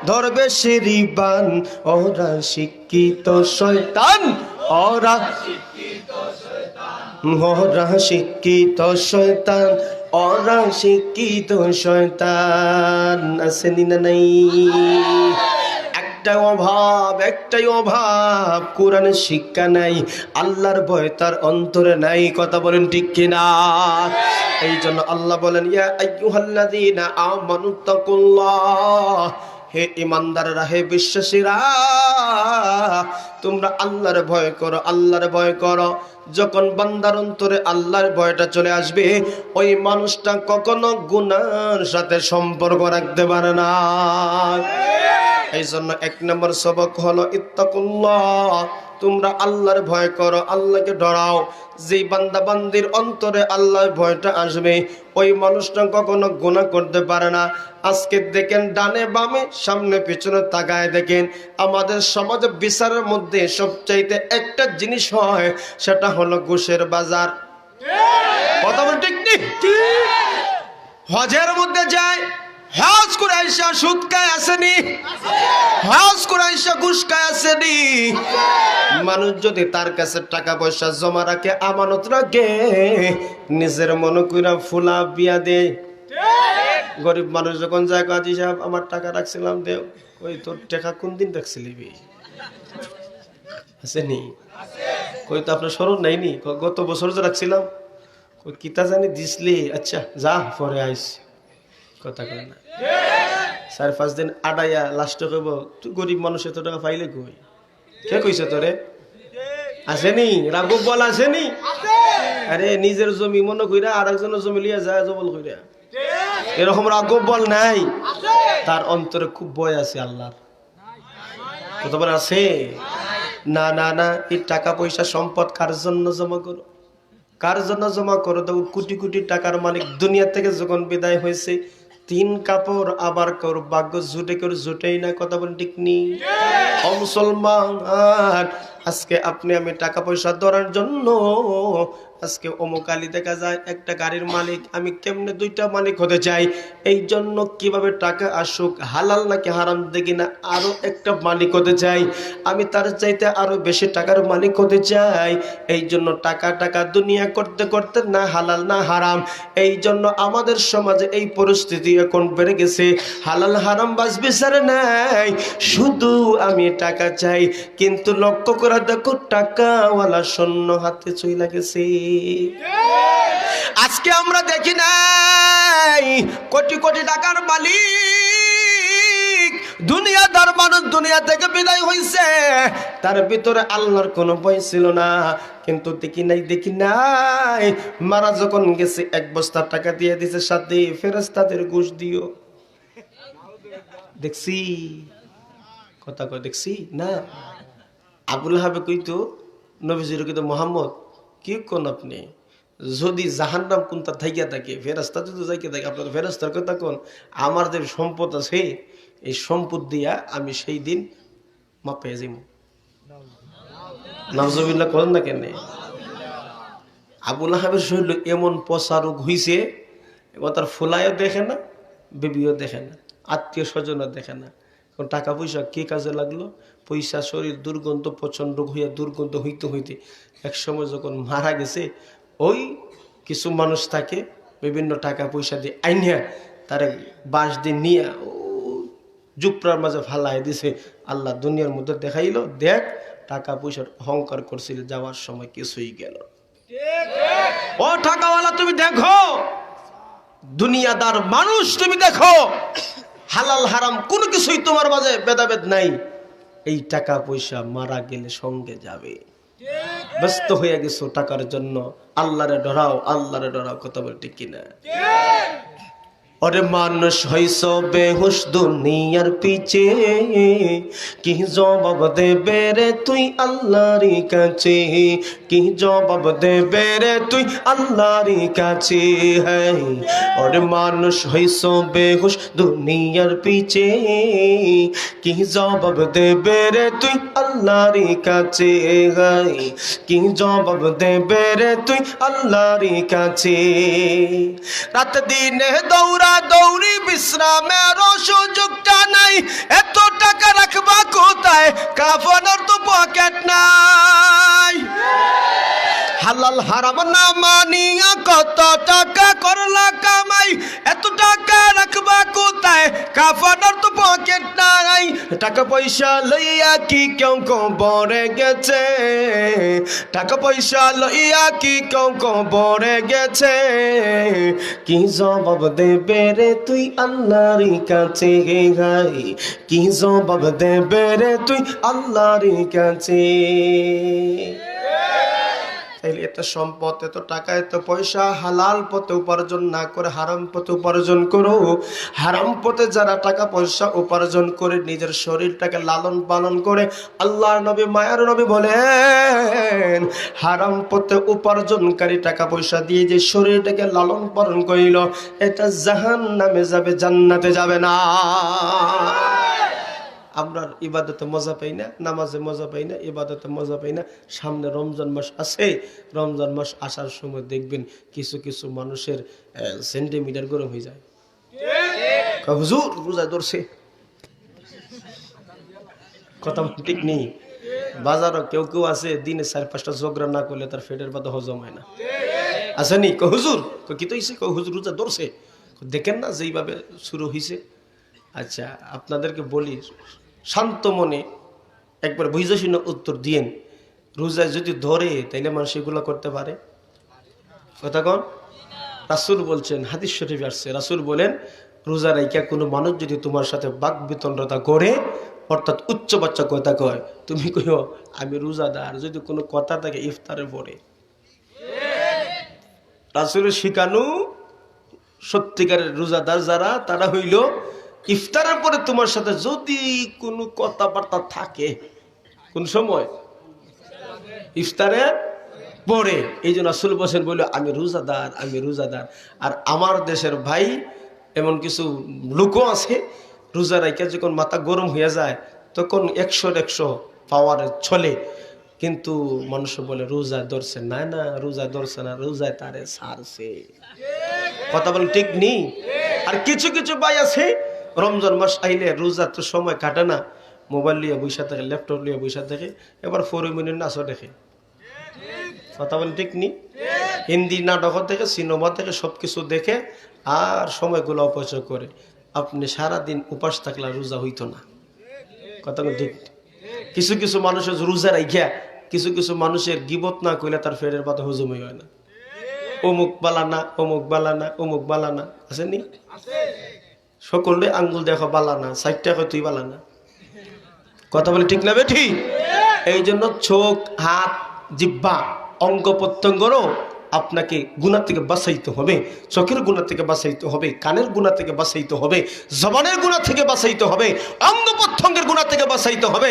ধরবে শিরিবান। ওরা শিক্ষিত শয়তান, ওরা শিক্ষিত ওরা শিক্ষিত শয়তান, ওরা শিক্ষিত শয়তান, আসেনি না নাই? একটাই অভাব, কোরআনের শিক্ষা নাই, আল্লাহর ভয় তার অন্তরে নাই। কথা বলেন ঠিক কিনা? এই জন্য আল্লাহ বলেন, ইয়া আইয়ুহাল্লাযীনা আমানুত্তাকুল্লাহ, হে ইমানদাররা, হে বিশ্বাসীরা, তোমরা আল্লাহর ভয় করো, আল্লাহর ভয় করো। যখন বান্দার অন্তরে আল্লাহর ভয়টা চলে আসবে, ওই মানুষটা কখনো গুনার সাথে সম্পর্ক রাখতে পারে না। এই জন্য 1 নম্বর সবক হলো ইত্তাকুল্লাহ, তোমরা আল্লাহর ভয় করো, আল্লাহকে ডরাও। যেই বান্দা বান্দির অন্তরে আল্লাহর ভয়টা আসবে, ওই মানুষটা কখনো গুনাহ করতে পারে না। আজকে দেখেন, ডানে বামে সামনে পিছনে তাকায় দেখেন, আমাদের সমাজে বিচারের মধ্যে সবচাইতে একটা জিনিস হয়, সেটা হলো ঘুষের বাজার। কথা বল ঠিক নেই? হজের মধ্যে যায়, হজ করে আইসা সুদ খায় আসেনি, হজ করে আইসা ঘুষ খায় আসেনি। মানুষ যদি তার কাছে টাকা পয়সা জমা রাখে, আমানত রাখে, নিজের মনে কইরা ফুলা বিয়া দে। গরিব মানুষ যখন যায়, কাজী সাহেব আমার টাকা রাখছিলাম দেও, ওই তোর টাকা কোন দিন রাখছিলি আসেনি? কই তো আপনার স্মরণ নাইনি? গত বছর যে রাখছিলাম, কই কিতা জানি দিসলি, আচ্ছা যা পরে আইস। কথা কয় না। 4-5 দিন আডাইয়া লাস্টে কইব, তুই গরিব মানুষ এত টাকা পাইলে কই? কে কইছে তোরে? আসেনি? রাঘব বল আসেনি? আরে নিজের জমি মনে কইরা আর একজনের জমি লিয়া যায় জবল কইরা, এরকম রাঘব বল নাই? তার অন্তরে খুব ভয় আছে আল্লাহর। কথা বলে আছে না? না না, এই টাকা পয়সা সম্পদ কার জন্য জমা করো? কার জন্য জমা করো? তো কোটি কোটি টাকার মালিক দুনিয়া থেকে যখন বিদায় হয়েছে, 3 কাপড় আবার কর ভাগ্য জুটে করে জুটেই না। কথা বলেন ঠিক নি? ও মুসলমান, আজকে আপনি আমি টাকা পয়সা ধরার জন্য আজকে অমুক আলী দেখা যায় একটা গাড়ির মালিক, আমি কেমনে 2টা মালিক হতে চাই। এই জন্য কিভাবে টাকা আসুক, হালাল নাকি হারাম দেখি না, আরো একটা মালিক হতে চাই, আমি তার চাইতে আরো বেশি টাকার মালিক হতে চাই। এই জন্য টাকা টাকা দুনিয়া করতে করতে না হালাল না হারাম। এই জন্য আমাদের সমাজে এই পরিস্থিতি এখন বেড়ে গেছে, হালাল হারাম বাস বিচার নাই, শুধু আমি টাকা চাই। কিন্তু লক্ষ্য করে দেখো, টাকাওয়ালা শূন্য হাতে চইলা গেছে। আজকে আমরা দেখি নাই কোটি কোটি টাকার মালিক, দুনিয়াদার মানুষ দুনিয়া থেকে বিদায় হইছে, তার ভিতরে আল্লাহর কোনো ভয় ছিল না। কিন্তু দেখি নাই মারা যখন গেছে 1 বস্তা টাকা দিয়ে দিছে, সাথে ফেরেশতাদের ঘুষ দিও। দেখছি? কথা কয় দেখছি না? আবুল হাবে কইতো নবীজির কইতো, মোহাম্মদ কি কোন আপনি, যদি জাহান্নাম কোনটা থাইকা থাকে, ফেরেশতা যদি যাইকে থাকে, আপনার ফেরেশতার কথা কোন, আমার যে সম্পদ আছে এই সম্পদ দিয়া আমি সেই দিন মাপ পেয়ে যাইব। নাউজুবিল্লাহ করেন না কেন? আবুল আহাবের শরীর এমন পচা রোগ হইছে, তার ফুলাইও দেখে না, বেবিও দেখে না, আত্মীয় স্বজনও দেখে না। টাকা পয়সা কি কাজে লাগলো? পয়সা শরীর দুর্গন্ধ, প্রচন্ড হইয়া দুর্গন্ধ হইতে হইতে এক সময় যখন মারা গেছে, ওই কিছু মানুষ থাকে বিভিন্ন টাকা পয়সা দিয়ে আইনিয়া তারে বাঁশ দিয়ে নিয়ে জুপরার মাঝে ফালাই দিছে। আল্লাহ দুনিয়ার মধ্যে দেখাইলো, দেখ টাকা পয়সার অহংকার করছিল, যাওয়ার সময় কিছুই গেল। ও টাকাওয়ালা তুমি দেখো, দুনিয়াদার মানুষ তুমি দেখো, হালাল হারাম কোনো কিছুই তোমার মাঝে ভেদাভেদ নাই। এই টাকা পয়সা মারা গেলে সঙ্গে যাবে। ব্যস্ত হয়ে গেছো টাকার জন্য, আল্লাহরে ডরাও, আল্লাহরে ডরাও। কথা বল ঠিক কিনা? ওরে মানুষ হইছ বেহুশ দুনিয়ার পিছে, কি জবাব দেবে রে তুই আল্লাহর কাছে, কি জবাব দেবে রে তুই আল্লাহর কাছে। হ্যাঁ, ওরে মানুষ হইছ বেহুশ দুনিয়ার পিছে, কি জবাব দেবে রে তুই আল্লাহর কাছে। হ্যাঁ, কি জবাব দেবে রে তুই আল্লাহর কাছে। রাত দিনে দৌড়া দৌড়ি বিশ্রামের সুযোগটা নাই, এত টাকা রাখবা কোথায়, কাফনের তো পকেট নাই। হালাল হারাম না মানিয়া কত টাকা করলা কামাই, এত টাকা রাখবা কোথায়, কাফানোর তো পকেট নাই। টাকা পয়সা লইয়া কি কেউ কবরে গেছে, টাকা পয়সা লইয়া কি কেউ কবরে গেছে। কি জবাব দেবে রে তুই আল্লাহর কাছে, গাই কি জবাব দেবে রে তুই আল্লাহর কাছে। এত সম্পদ, এত টাকা, এত পয়সা হালাল পথে উপার্জন না করে হারাম পথে উপার্জন করো। হারাম পথে যারা টাকা পয়সা উপার্জন করে নিজের শরীরটাকে লালন পালন করে, আল্লাহর নবী মায়ার নবী বলেন হারাম পথে উপার্জনকারী টাকা পয়সা দিয়ে যে শরীরটাকে লালন পালন করিল, এটা জাহান্নামে যাবে, জান্নাতে যাবে না। আমরা ইবাদতে মজা পাই না, নামাজে মজা পাই না, ইবাদতে মজা পাই না। সামনে রমজান মাস আছে, রমজান মাস আসার সময় দেখবেন কিছু কিছু মানুষের সেন্টিমিটার গরম হয়ে যায়। হুজুর রোজা ধরছে, কথা ঠিক নেই। বাজারও কেউ কেউ আছে দিনে 4-5টা জোগরা না করলে তার পেটের বাদে হজম হয় না, আসেনি? হুজুর কি তো হুজুর রোজা ধরছে, দেখেন না যেইভাবে শুরু হয়েছে। আচ্ছা আপনাদেরকে বলি শান্ত মনে একবার বুঝে শুনে উত্তর দিয়েন, রোজা যদি ধরে তাইলে মানুষ এগুলো করতে পারে? কথা কন। রাসূল বলছেন, হাদিস শরীফে আসছে, রাসূল বলেন রোজা রাইখা কোনো মানুষ যদি তোমার সাথে বাক বিতণ্ডতা করে, অর্থাৎ উচ্চ বাচ্চা কথা কয়, তুমি কইও আমি রোজাদার, যদি কোনো কথা থাকে ইফতারে পড়ে। রাসূলের শিখানো সত্যিকারের রোজাদার যারা, তারা হইল ইফতারের পরে তোমার সাথে যদি কোনো কথাবার্তা থাকে, কোন সময়? ইফতারে পরে। এই জন্য রাসূল বলেন বলল আমি রোজাদার, আমি রোজাদার। আর আমার দেশের ভাই এমন কিছু লোকও আছে, রোজা রাইখা যখন মাথা গরম হয়ে যায় তখন 100 পাওয়ারে চলে, কিন্তু মানুষ বলে রোজা ধরছে না, না রোজা ধরছে না, রোজায় তারে ছাড়ছে। কথা বলেন ঠিক নেই? আর কিছু কিছু ভাই আছে রমজান মাস আইলে রোজার তো সময় কাটে না, মোবাইল লিয়ে বসে থাকে, ল্যাপটপ লিয়ে বসে থাকে, এবার 4 মিনিট নাচও দেখে। কথা বলেন ঠিক নেই? হিন্দি নাটক থেকে, সিনেমা থেকে সবকিছু দেখে আর সময়গুলো অপচয় করে। আপনি সারাদিন উপাস থাকলে রোজা হইতো না। কথা ঠিক। কিছু কিছু মানুষের রোজা রাইখা কিছু কিছু মানুষের গিবত না কইলে তার ফেরের পাতা হজমই হয় না। অমুক বালানা, অমুক বালানা, অমুক বালানা, আসেনি? সকলে আঙ্গুল দেখো বালানা, 60টা কয় তুই বালানা। কথা বলে ঠিক না বেঠি? এই জন্য চোখ, হাত, জিহ্বা, অঙ্গ প্রত্যঙ্গরও আপনাকে গুনাহ থেকে বাঁচাইতে হবে। চোখের গুনাহ থেকে বাঁচাইতে হবে, কানের গুনাহ থেকে বাঁচাইতে হবে, জবানের গুনাহ থেকে বাঁচাইতে হবে, অঙ্গ প্রত্যঙ্গের গুনাহ থেকে বাঁচাইতে হবে।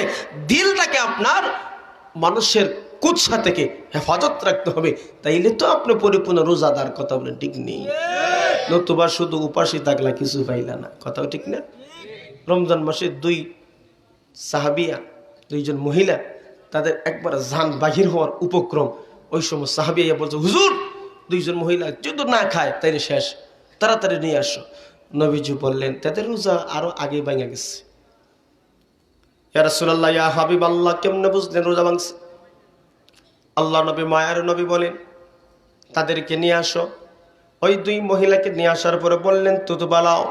দিলটাকে আপনার মানুষের কুৎসা থেকে হেফাজত রাখতে হবে, তাইলে তো আপনি পরিপূর্ণ রোজাদার। কথা বলেন ঠিক নেই? নতুবা শুধু উপাসী থাকলে কিছু পাইলা না। কথাও ঠিক না? রমজান মাসে 2 সাহাবিয়া, 2জন মহিলা, তাদের একবার জান বাহির হওয়ার উপক্রম। ওই সময় সাহাবিয়া বলছে হুজুর 2জন মহিলা যদি না খায় তাইলে শেষ, তাড়াতাড়ি নিয়ে আসো। নবীজি বললেন তাদের রোজা আরো আগে ভাঙা গেছে। ইয়া রাসূলুল্লাহ, ইয়া হাবিবাল্লাহ, কেমনে বুঝলেন রোজা ভাঙছে? আল্লাহ নবী মায়ার নবী বলেন তাদেরকে নিয়ে আসো। ওই 2 মহিলাকে নিয়ে আসার পরে বললেন তুতু বালাও।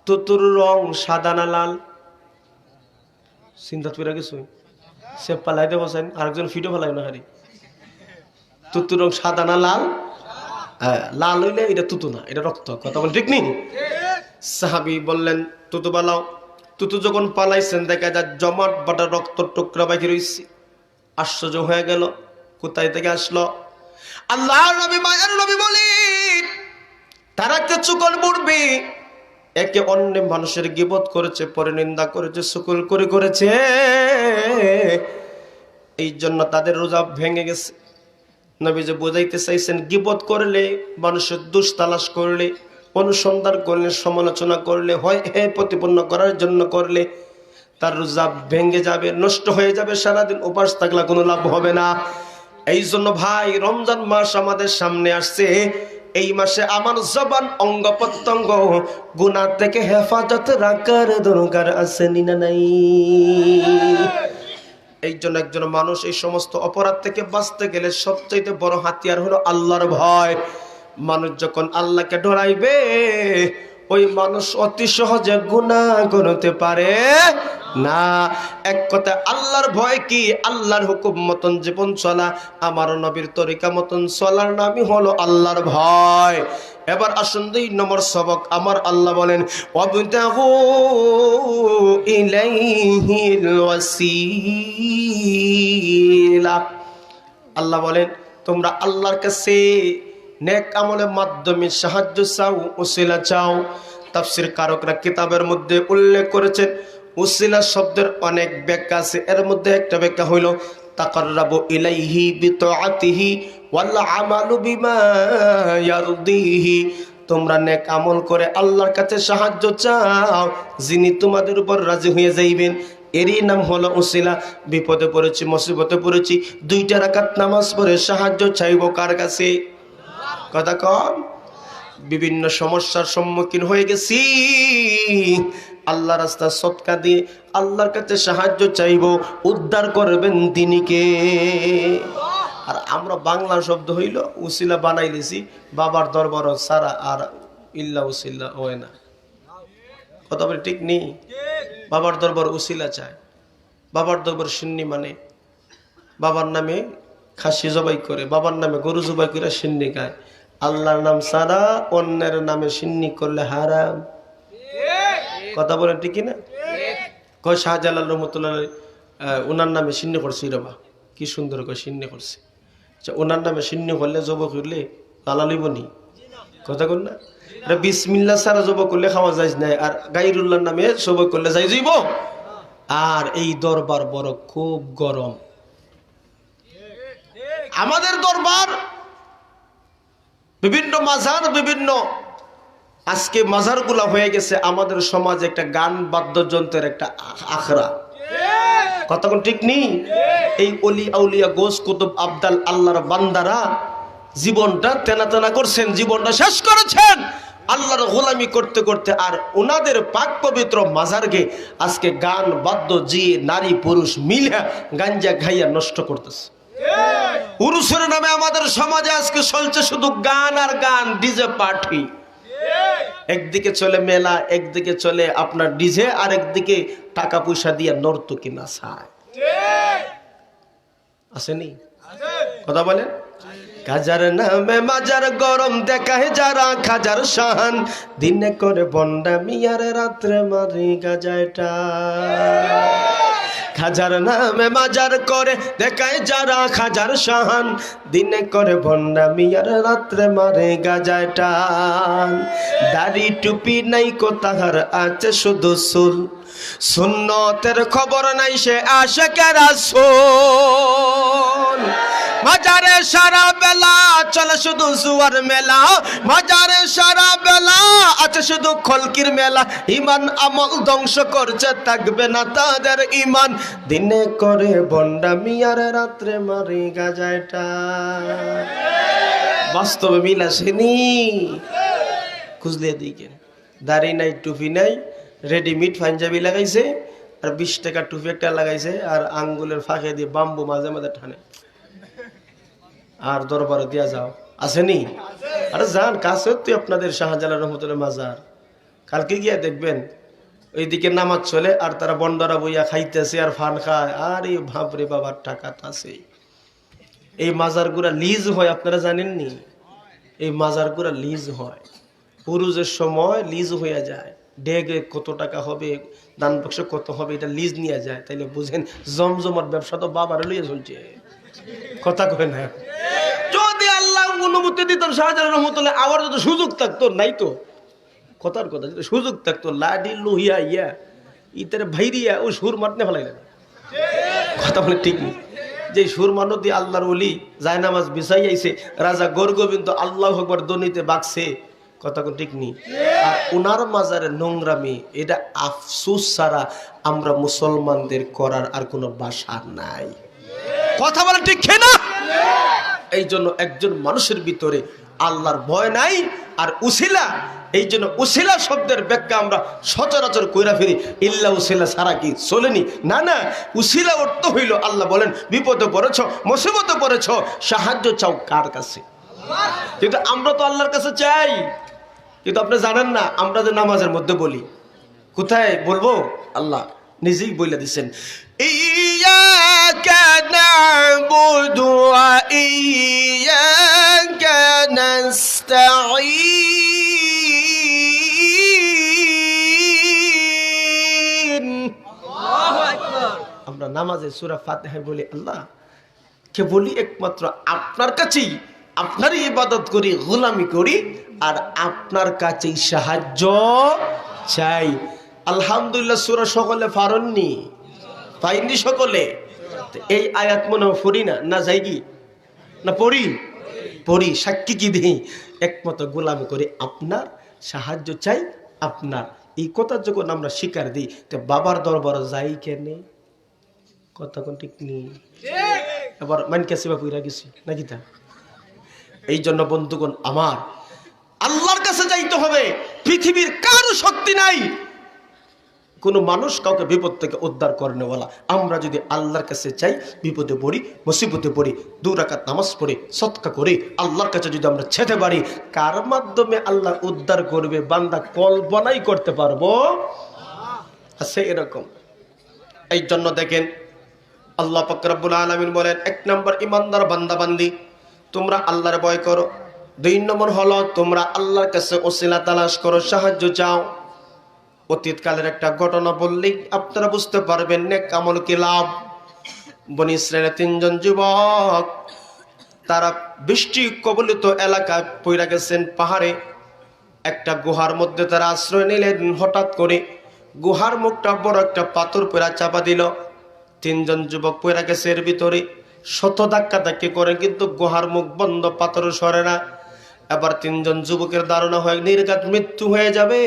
তুতুর রং সাদা না লাল? চিন্তা করে কিছু সে পালাইতে বসেন, আরেকজন ফিটো পালাই না। হারি তুতুর রং সাদা না লাল? হ্যাঁ, লাল হইলে এটা তুতু না, এটা রক্ত। কথা বল ঠিক নেই? সাহাবী বললেন তুতু বালাও। তুতু যখন পালাইছেন দেখা যায় জমাট বাটা রক্ত টুকরা বাকি রয়েছে। আশ্চর্য হয়ে গেল, কোথায় থেকে আসলো? আল্লাহর নবী মায়ার নবী বলেন তারা কিছুক্ষণ পূর্বে একে অন্য মানুষের গীবত করেছে, পরনিন্দা করেছে, শুকুর করে করেছে, এই জন্য তাদের রোজা ভেঙে গেছে। নবী যে বোঝাইতে চাইছেন গীবত করলে, মানুষের দোষ তালাশ করলে, অনুসন্ধান করলে, সমালোচনা করলে, হয় প্রতিপন্ন করার জন্য করলে তার রোজা ভেঙে যাবে, নষ্ট হয়ে যাবে, সারাদিন উপাস থাকলে কোনো লাভ হবে না। এই জন্য ভাই রমজান মাস আমাদের সামনে আসছে, এই মাসে আমার জবান, অঙ্গ প্রত্যঙ্গ গুনাহ থেকে হেফাজত রাখার দরকার আছে না নাই? এই জন্য একজন মানুষ এই সমস্ত অপরাধ থেকে বাঁচতে গেলে সবচাইতে বড় হাতিয়ার হলো আল্লাহর ভয়। মানুষ যখন আল্লাহকে ডরাইবে ওই মানুষ অতি সহজে গুনাহ করতে পারে না। এক কথা আল্লাহর ভয় কি? আল্লাহর হুকুম মতন জীবন চলা, আমার নবীর তরিকা মতন চলার নামই হলো আল্লাহর ভয়। এবার আসুন 2 নম্বর সবক। আমার আল্লাহ বলেন ওয়াবতাগু ইলাইহিল ওয়াসিলা। আল্লাহ বলেন তোমরা আল্লাহর কাছে নেক আমলের মাধ্যমে সাহায্য চাও, উসিলা চাও। তাফসীর কারকরা কিতাবের মধ্যে উল্লেখ করেছেন উসিলা শব্দের অনেক ব্যাখ্যা আছে। এর মধ্যে একটা ব্যাখ্যা হইল তাকাররাবু ইলাইহি বিতাআতিহি ওয়াল আমালু বিমা ইয়ারদিহি। তোমরা নেক আমল করে আল্লাহর কাছে সাহায্য চাও যিনি তোমাদের উপর রাজি হয়ে যাইবেন, এরই নাম হলো উসিলা। বিপদে পড়েছি, মুসিবতে পড়েছি, 2 রাকাত নামাজ পড়ে সাহায্য চাইবো কার কাছে? কথা কম। বিভিন্ন সমস্যার সম্মুখীন হয়ে গেছি, আল্লাহ রাস্তা সদকা দিয়ে আল্লাহর কাছে সাহায্য চাইবো, উদ্ধার করবেন তিনিকে। আর আমরা বাংলা শব্দ হইল উসিলা বানাই লিছি, বাবার দরবার সারা আর ইল্লা উসিলা হয় না। কথা বলে ঠিক নেই? বাবার দরবার উসিলা চায়, বাবার দরবার সিন্নি মানে বাবার নামে খাসি জবাই করে, বাবার নামে গরু জবাই করে সিন্নি খায়। আল্লাহর নাম সারা অন্যের নামে সিন্নি করলে হারাম। কথা বলেন ঠিক না? কয় শাহজালাল রহমতুল্লাহ ওনার নামে সিন্নি করছি রে বা, কি সুন্দর করে সিন্নি করছে। ওনার নামে সিন্নি করলে জব করলে লালা লইব নি? কথা কন না? বিসমিল্লাহ সারা জব করলে খাওয়া যায় না, আর গাইরুল্লাহর নামে জব করলে যাই যাইব। আর এই দরবার বড় খুব গরম। আমাদের দরবার বিভিন্ন মাজার, বিভিন্ন আজকে মাজারগুলা হয়ে গেছে আমাদের সমাজে একটা গান বাদ্যযন্ত্রের একটা আখড়া। কথা কোন ঠিক নেই? এই অলি আউলিয়া গোস কুতুব আবদাল আল্লাহর বান্দারা জীবনটা তেনা তেনা করছেন, জীবনটা শেষ করেছেন আল্লাহর গোলামি করতে করতে। আর ওনাদের পাক পবিত্র মাজারকে আজকে গান বাদ্য জি নারী পুরুষ মিলে গাঞ্জা খাইয়া নষ্ট করতেছে। পুরুষের নামে আমাদের সমাজে আজকে চলছে শুধু গান আর গান, ডিজে পার্টি। একদিকে চলে মেলা, একদিকে চলে আপনার ডিজে, আর একদিকে টাকা পয়সা দিয়ে নর্তকী নাচায়। আসেনি? কথা বলেন। কাজার নামে মাজার গরম দেখায় যারা খাজার শাহান, দিনে করে বন্ডা মিয়ার রাত্রে মারি গাজায়টা। খাজার নামে মাজার করে দেখায় যারা খাজার শাহান, দিনে করে ভন্ডা মিয়ার রাত্রে মারে গাজায় টান। দাড়ি টুপি নাই কো তাহার আছে শুধু চুল, সুন্নতের খবর নাই সে আশিকের রাসূল। মাজারে সারা বেলা চলে শুধু জুয়ার মেলা, মাজারে সারা বেলা আছে শুধু খলকির মেলা। ইমান আমল ধ্বংস করছে, থাকবে না তাদের ইমান, দিনে করে বন্ডামি আর রাত্রে মারি গাজায়টা। বাস্তবে মিল আসেনি? খুঁজলে দিকে দাড়ি নাই, টুপি নাই, রেডিমেড পাঞ্জাবি লাগাইছে, আর 20 টাকা টুপি একটা লাগাইছে, আর আঙ্গুলের ফাঁকে দিয়ে বাম্বু মাঝে মাঝে টানে, আর দরবারে দিয়া যাও। আসেনি? আরে যান কাছে তুই আপনাদের শাহজালাল রহমতুল্লাহ মাজার, কালকে গিয়া দেখবেন ওইদিকে নামাজ চলে আর তারা বন্ডরা বইয়া খাইতেছে আর ফান খায়। আর এই ভাবরে বাবার টাকাটা আছে। এই মাজারগুলা লিজ হয়, আপনারা জানেননি? এই মাজারগুলা লিজ হয়, পুরুষের সময় লিজ হয়ে যায়। ডেগে কত টাকা হবে, দান বাক্স কত হবে, এটা লিজ নিয়ে যায়। তাইলে বুঝেন জমজমার ব্যবসা তো বাবার লইয়া চলছে। কথা কয় না? যদি আল্লাহ অনুমতি দিত শাহজালাল রহমতুল্লাহ আবার যদি সুযোগ থাকতো, নাই তো কথার কথা, যদি সুযোগ থাকতো লাডি লোহিয়া ইয়া ইতারে ভাইরিয়া ওই সুর মারনে ফেলাইলেন। কথা বলে ঠিক নেই? যে সুর মানতি আল্লাহর ওলি যায় নামাজ বিছাই আইছে, রাজা গোবিন্দ আল্লাহু আকবার দনিতে বাকছে। কথা ঠিক নেই? আর ওনার মাজারে নোংরামি, এটা আফসোস ছাড়া আমরা মুসলমানদের করার আর কোনো ভাষা নাই। কথা বলে ঠিক না? এই জন্য একজন মানুষের ভিতরে আল্লাহর ভয় নাই আর উসিলা এই জন্য উসিলা শব্দের ব্যাখ্যা আমরা সচরাচর কইরা ফিরি, ইল্লা উসিলা ছাড়া কি চলেনি? না না, উসিলা অর্থ হইল আল্লাহ বলেন বিপদে পড়েছ, মুসিবতে পড়েছ, সাহায্য চাও কার কাছে? কিন্তু আমরা তো আল্লাহর কাছে চাই, কিন্তু আপনি জানেন না আমরা যে নামাজের মধ্যে বলি, কোথায় বলবো? আল্লাহ নিজেই বলে দিচ্ছেন, ইয়াকা না'বুদু ওয়া ইয়াকা নাস্তাঈন। আল্লাহু আকবার। আমরা নামাজে সূরা ফাতিহায় বলি আল্লাহ কে বলি একমাত্র আপনার কাছেই, আপনারই ইবাদত করি, গোলামি করি, আর আপনার কাছেই সাহায্য চাই। আলহামদুলিল্লাহ সূরা সকলে পারেননি, পাইনি সকলে। এই আয়াত মনে পড়ি না, না যাই কি না পড়ি? পড়ি। সাক্ষী কি দিই? একমাত্র গোলামি করি আপনার, সাহায্য চাই আপনার। এই কথা যখন আমরা স্বীকার দিই, তো বাবার দরবার যাই কেনে? কথা কোন ঠিক নেই। এবার মান কাছে বা পুরা গেছি নাকি তা? এই জন্য বন্ধুগণ আমার, আল্লাহর কাছে যাইতে হবে। পৃথিবীর কারো শক্তি নাই কোনো মানুষ কাউকে বিপদ থেকে উদ্ধার করেনওয়ালা। আমরা যদি আল্লাহর কাছে চাই, বিপদে পড়ি, মুসিবতে পড়ি, 2 রাকাত নামাজ পড়ি, সদকা করি, আল্লাহর কাছে যদি আমরা যেতে পারি, কার মাধ্যমে আল্লাহ উদ্ধার করবে বান্দা কল্পনাই করতে পারবো? আছে এরকম। এই জন্য দেখেন আল্লাহ পাক রব্বুল আলামিন বলেন, 1 নম্বর ইমানদার বান্দা বান্দি তোমরা আল্লাহর ভয় করো, 2 নম্বর হলো তোমরা আল্লাহর কাছে ওসিলা তালাশ করো, সাহায্য চাও। অতীতকালের একটা ঘটনা বললেই আপনারা বুঝতে পারবেন নেক আমল কি লাভ। বনি ইসরায়েলের 3 জন যুবক, তারা বৃষ্টি কবলিত এলাকায় পইরা গেছেন, পাহাড়ে একটা গুহার মধ্যে তারা আশ্রয় নিলেন। হঠাৎ করে গুহার মুখটা বড় একটা পাথর পইরা চাপা দিল। 3 জন যুবক পইরা গেছে এর ভিতরে, শত ধাক্কা ধাক্কি করে, কিন্তু গুহার মুখ বন্ধ, পাথর সরে না। এবার 3 জন যুবকের ধারণা হয় নির্ঘাত মৃত্যু হয়ে যাবে,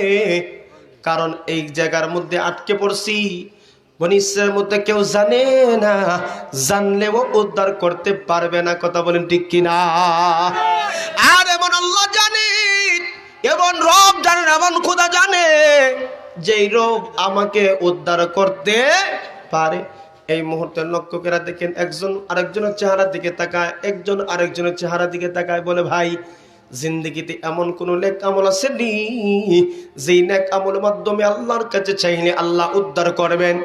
কারণ এই জায়গার মধ্যে আটকে পড়ছি। বনি ইসরায়েলের মধ্যে কেউ জানে না, জানলেও উদ্ধার করতে পারবে না। কথা বলেন ঠিক কিনা? আর এমন আল্লাহ জানে, এমন রব জানেন, এমন খোদা জানে, যেই রব আমাকে উদ্ধার করতে পারে। এই মুহূর্তে লক্ষ্য করে দেখেন, একজন আরেকজনের চেহারার দিকে তাকায়, একজন আরেকজনের চেহারার দিকে তাকায়, বলে ভাই জিন্দেগিতে এমন কোন নেক আমল আছে নি যেই নেক আমলের মাধ্যমে আল্লাহর কাছে চাইলে আল্লাহ উদ্ধার করবেন?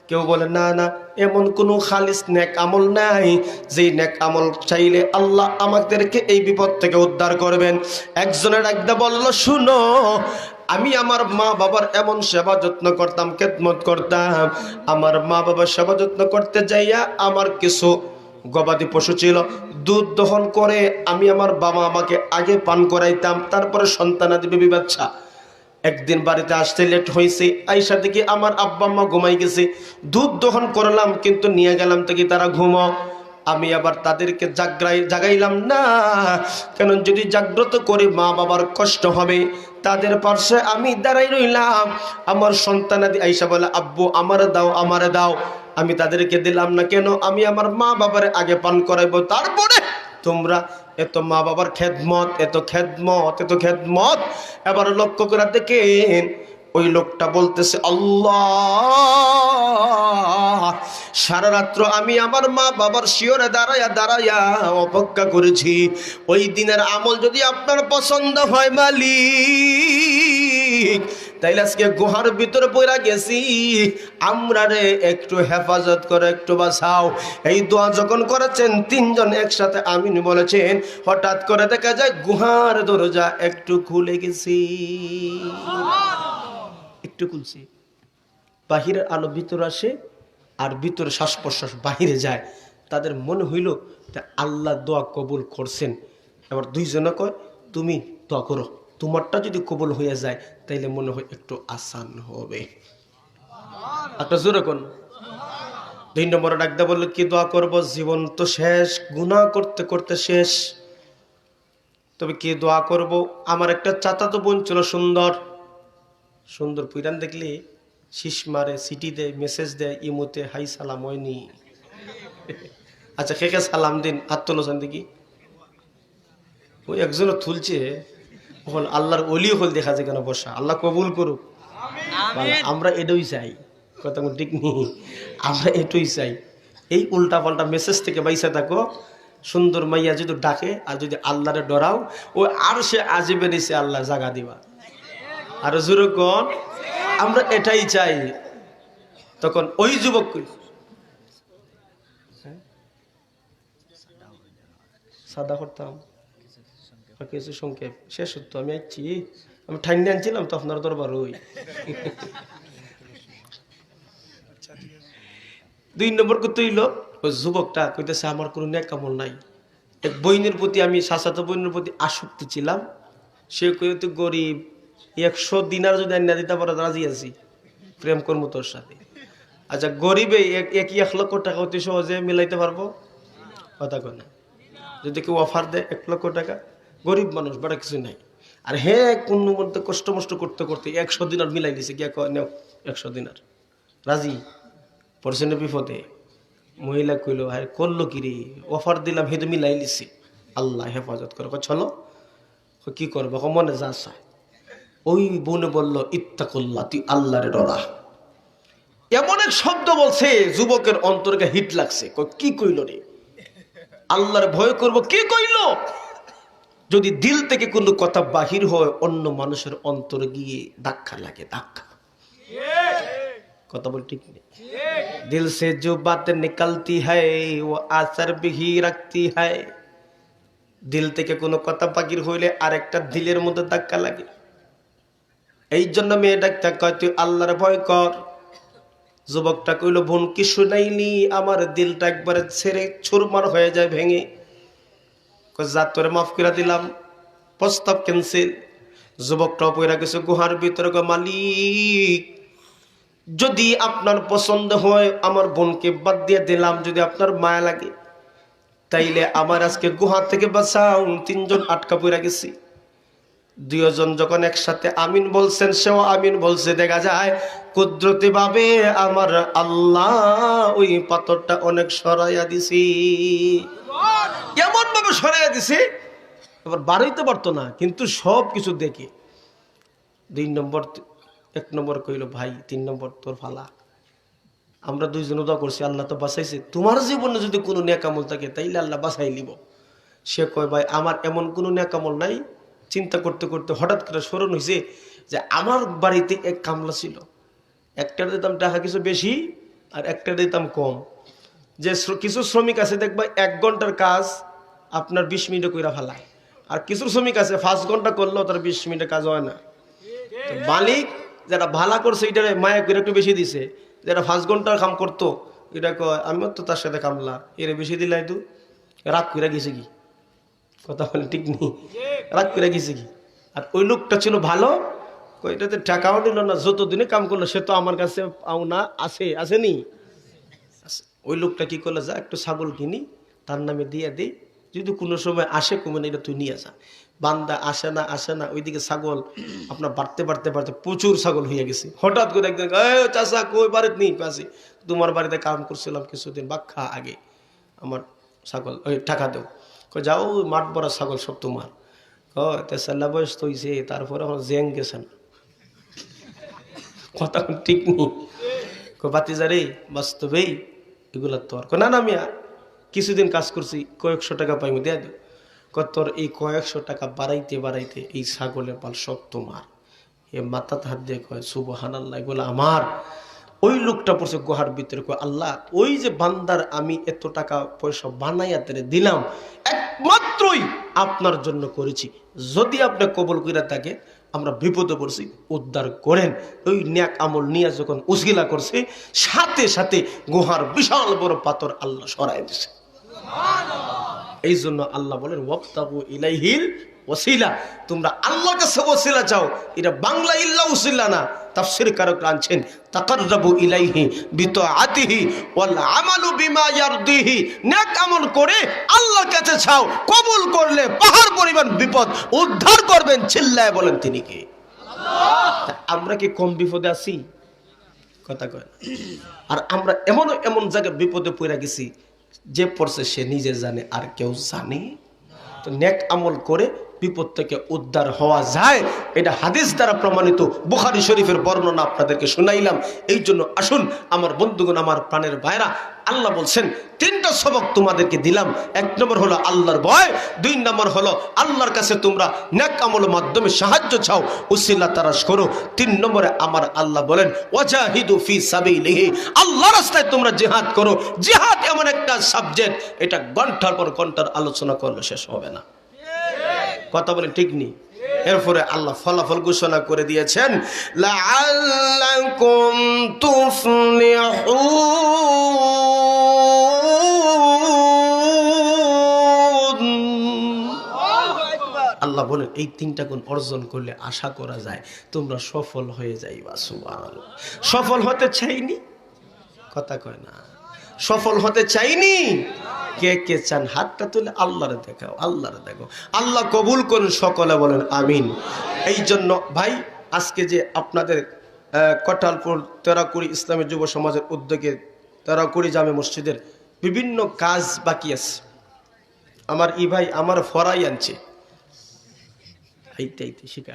কেউ বলে না না, এমন কোন খালিস নেক আমল নাই যেই নেক আমল চাইলে আল্লাহ আমাদেরকে এই বিপদ থেকে উদ্ধার করবেন। একজনের একদা বলল, শুনো, আমি আমার মা বাবার এমন সেবা যত্ন করতাম, খেদমত করতাম, আমার মা বাবার সেবা যত্ন করতে যাইয়া আমার কিছু গবাদি পশু ছিল, দুধ দহন করে আমি আমার বাবা আমাকে আগে পান করাইতাম, তারপরে সন্তানাদি বেবি বাচ্চা। একদিন বাড়িতে আসতে লেট হয়েছে, আইসা দেখি আমার আব্বা আম্মা ঘুমাই গেছে। দুধ দহন করলাম কিন্তু নিয়ে গেলাম থেকে তারা ঘুমাও। আমি আবার তাদেরকে জাগাইলাম না, কারণ যদি জাগ্রত করি মা বাবার কষ্ট হবে। তাদের পাশে আমি দাঁড়াই রইলাম। আমার সন্তানাদি আইসা বলে, আব্বু আমারে দাও, আমারে দাও। আমি তাদেরকে দিলাম না, কেন? আমি আমার মা বাবার আগে পান করাইবো, তারপরে তোমরা এত মা বাবার খেদমত, এত খেদমত, এত খেদমত। এবার লক্ষ্য করে দেখেন, ওই লোকটা বলতেছে, আল্লাহ, সারা রাত্র আমি আমার মা বাবার শিয়রে দাঁড়াইয়া দাঁড়াইয়া অপেক্ষা করেছি। ওই দিনের আমল যদি আপনার পছন্দ হয় মালিক, তাইলে আজকে গুহার ভিতরে পড়া গেছি, আমরা রে একটু হেফাজত করে, একটু বাঁচাও। এই দোয়া যখন করেছেন 3 জন একসাথে আমিন বলেছেন, হঠাৎ করে দেখা যায় গুহার দরজা একটু খুলে গেছি, একটু খুলছি, বাহিরের আলো ভিতরে আসে, আর ভিতরে শ্বাস প্রশ্বাস বাহিরে যায়। তাদের মনে হইল আল্লাহ দোয়া কবুল করছেন। এবার 2 জনে কয়, তুমি দোয়া করো, তোমারটা যদি কবুল হয়ে যায় তাইলে মনে হয় একটু আসান হবে। একটা জোরে কোন 2 নম্বরে ডাকতে বললো, কি দোয়া করব? জীবন তো শেষ, গুনাহ করতে করতে শেষ, তবে কি দোয়া করব? আমার একটা চাচাতো বোন ছিল, সুন্দর সুন্দর পুরান, দেখলে শীষ মারে, সিটি দেয়, মেসেজ দেয়, ইমোতে হাই সালাম হয়নি। আচ্ছা, কে কে সালাম দিন, হাত তোলো দেখি। ওই একজনও তুলছে, হল আল্লাহর অলি হল দেখা যায় কেন বসা, আল্লাহ কবুল করুক। আমরা এটাই চাই, কথা ঠিক নেই, আমরা এটাই চাই। এই উল্টা পাল্টা মেসেজ থেকে বাইসা থাকো। সুন্দর মাইয়া যদি ডাকে আর যদি আল্লাহরে ডরাও, ও আর সে আজিবে নিছে আল্লাহ জাগা দিবা। আর জোরে কোন, আমরা এটাই চাই। তখন ওই যুবক সাদা করতাম কিছু সংক্ষেপ শেষ হতো। আমি আইছি, আমি ঠান্ডা আনছিলাম তো আপনার দরবার ওই 2 নম্বর করতে হইলো ওই যুবকটা কইতেছে আমার কোনো নেকামল নাই। এক বইনের প্রতি, আমি সাসাতো বইনের প্রতি আসক্ত ছিলাম। সে কইতে গরিব, 100 দিনার যদি আইনা দিতে পারো রাজি আছি, প্রেম কর্ম তোর সাথে। আচ্ছা গরিবে 1 লক্ষ টাকা অতি সহজে মিলাইতে পারবো? কথা কয় না। যদি কেউ অফার দেয় 1 লক্ষ টাকা, গরিব মানুষ, বড় কিছু নাই। আর কোন মধ্যে কষ্ট মষ্ট করতে করতে 100 দিনার মিলাই দিছে, গিয়া কয় নেও 100 দিনার, রাজি। পড়ছে না বিপদে। মহিলা কইল হ্যাঁ করলো কি রে, অফার দিলাম হেতু মিলাই লিছি, আল্লাহ হেফাজত করে। চলো কি করবো, মনে যা চায়। ওই বোনে বলল ইত্তাকুল্লাহ, তুই আল্লাহরে ডরা। এমন এক শব্দ বলছে, যুবকের অন্তরকে হিট লাগছে। কি কইল রে, আল্লাহর ভয় করব, কি কইল? যদি দিল থেকে কোনো কথা বাহির হয়, অন্য মানুষের অন্তরে গিয়ে ধাক্কা লাগে, ধাক্কা। কথা বল ঠিক নেই। दिल से जो बात निकलती है वो असर भी रखती है। দিল থেকে কোনো কথা বাহির হইলে আরেকটা দিলের মধ্যে ধাক্কা লাগে। এই জন্য মেয়েটা কয় তুই আল্লাহর ভয় কর। যুবকটা কইল বোন কি শুনাইনি, আমার দিলটা একবারে ছেড়ে চুরমার হয়ে যায়, ভেঙে। যা তোরে মাফ করে দিলাম, প্রস্তাব ক্যান্সেল। যুবকটা পয়রা গেছে গুহার ভিতরে, মালিক যদি আপনার পছন্দ হয় আমার বোনকে বাদ দিয়ে দিলাম, যদি আপনার মায়া লাগে তাইলে আমার আজকে গুহা থেকে বাঁচাও। 3 জন আটকা পড়ে গেছি। 2 জন যখন একসাথে আমিন বলছেন, সেও আমিন বলছে। দেখা যায় কুদরতি ভাবে আমার আল্লাহ ওই পাথরটা অনেক সরাইয়া দিছি, এমন ভাবে সরাইয়া দিছি এবার বাড়াইতে পারতো না, কিন্তু সব কিছু দেখে। 2 নম্বর 1 নম্বর কইল ভাই 3 নম্বর তোর ফালা। আমরা 2 জন দোয়া করছি, আল্লাহ তো বাঁচাইছে। তোমার জীবনে যদি কোনো নেকামল থাকে তাইলে আল্লাহ বাঁচাই নিব। সে কয় ভাই আমার এমন কোনো নেকামল নাই। চিন্তা করতে করতে হঠাৎ করে স্মরণ হয়েছে যে আমার বাড়িতে এক কামলা ছিল, একটার দিতাম টাকা কিছু বেশি আর একটার দিতাম কম। যে কিছু শ্রমিক আছে দেখবা 1 ঘন্টার কাজ আপনার 20 মিনিটে কইরা ফেলায়, আর কিছু শ্রমিক আছে 5 ঘন্টা করলেও তার 20 মিনিটে কাজ হয় না। মালিক যারা ভালা করছে এটা মায়া করে একটু বেশি দিছে, যারা 5 ঘন্টার কাম করতো এটা কয় আমিও তো তার সাথে কামলা, এর বেশি দিলাই তো রাগ করে গেছে কি। কথা বলে ঠিক নেই, রাগ করে গেছে কি। আর ওই লোকটা ছিল ভালো, এটাতে টাকাও নিল না, যতদিনে কাম করলো সে তো আমার কাছে পাওনা আছে, আসেনি। ওই লোকটা কি করলো, যা একটু ছাগল কিনি তার নামে দিয়ে দিই, যদি কোনো সময় আসে কমে এটা তুই নিয়ে যা। বান্দা আসে না, ওইদিকে ছাগল আপনার বাড়তে বাড়তে বাড়তে প্রচুর ছাগল হয়ে গেছে। হঠাৎ করে একদিন চাষা কই বাড়িতে নেই পাশে, তোমার বাড়িতে কাম করছিলাম কিছুদিন বাক্ষা আগে, আমার ছাগল ওই টাকা দেও। যাও মাঠ বড় ছাগল সব তোমার। তেসাল্লা বয়স তো হয়েছে, তারপরে এখন জেং গেছে না। কথা ঠিক নেই। বাতি যা রে বাস্তবেই এগুলা তোর। না না মিয়া কিছুদিন কাজ করছি, কয়েকশো টাকা পাইমু দিয়ে দেব। তোর এই কয়েকশো টাকা বাড়াইতে বাড়াইতে এই ছাগলের পাল সব তোমার। এ মাথা হাত দিয়ে কয় সুবহানাল্লাহ, এগুলো আমার। ওই লোকটা পড়ছে গুহার ভিতরে, কয় আল্লাহ ওই যে বান্দার আমি এত টাকা পয়সা বানাইয়া তেরে দিলাম একমাত্রই আপনার জন্য করেছি, যদি আপনি কবুল করে থাকে আমরা বিপদে পড়ছি, উদ্ধার করেন। ওই ন্যাক আমল নিয়ে যখন উসিলা করছে, সাথে সাথে গুহার বিশাল বড় পাথর আল্লাহ সরাই দিছে। এই জন্য আল্লাহ বলেন ওয়াবতাগু ইলাইহিল ওয়াসিলা, তোমরা আল্লাহর কাছে ওসিলা চাও। এটা বাংলা ইল্লা ওসিলা না, তাফসীর কারক আনছেন তাকাররাবু ইলাইহি বিতাআতিহি ওয়াল আমালু বিমা ইয়ারদিহি, নেক আমল করে আল্লাহর কাছে চাও, কবুল করলে পাহাড় পরিমাণ বিপদ উদ্ধার করবেন। চিল্লায় বলেন তিনি কে? আল্লাহ। আমরা কি কম বিপদে আছি? কথা কয়। আর আমরা এমন এমন জায়গায় বিপদে পড়ে গেছি, যে পড়ছে সে নিজে জানে আর কেউ জানে। তো নেক আমল করে বিপদ থেকে উদ্ধার হওয়া যায়। এটা হাদিস দ্বারা প্রমাণিত, বুখারী শরীফের বর্ণনা আপনাদেরকে শুনাইলাম। এই জন্য আসুন আমার বন্ধুগণ, আমার প্রাণের ভাইরা, আল্লাহ বলছেন তিনটা সবক তোমাদেরকে দিলাম। এক নম্বর হলো আল্লাহর ভয়, দুই নম্বর হলো আল্লাহর কাছে তোমরা নেক আমলের মাধ্যমে সাহায্য চাও, উসিলা তারাশ করো। তিন নম্বরে আমার আল্লাহ বলেন ওয়াজাহিদু ফি সাবিলিহি, আল্লাহর রাস্তায় তোমরা জিহাদ করো। জিহাদ এমন একটা সাবজেক্ট, এটা ঘন্টার পর ঘন্টার আলোচনা করলে শেষ হবে না। কথা বলেন ঠিক নেই? এরপরে আল্লাহ ফলাফল ঘোষণা করে দিয়েছেন, লাআল্লাকুম তুফলিহুন। আল্লাহ বলেন এই তিনটা গুণ অর্জন করলে আশা করা যায় তোমরা সফল হয়ে যাইবা। সুবহানাল্লাহ। সফল হতে চাইনি? কথা কয় না। সফল হতে চাইনি? কে কে চান হাতটা তুলে আল্লাহরে দেখাও, আল্লাহরে দেখো। আল্লাহ কবুল করুন, সকলে বলেন আমিন। এই জন্য ভাই আজকে যে আপনাদের কটালপুর তেরাকুড়ি ইসলামী যুব সমাজের উদ্যোগে তেরাকুড়ি জামে মসজিদের বিভিন্ন কাজ বাকি আছে। আমার ভাই আমার ফরাই আনছে, শিখাই।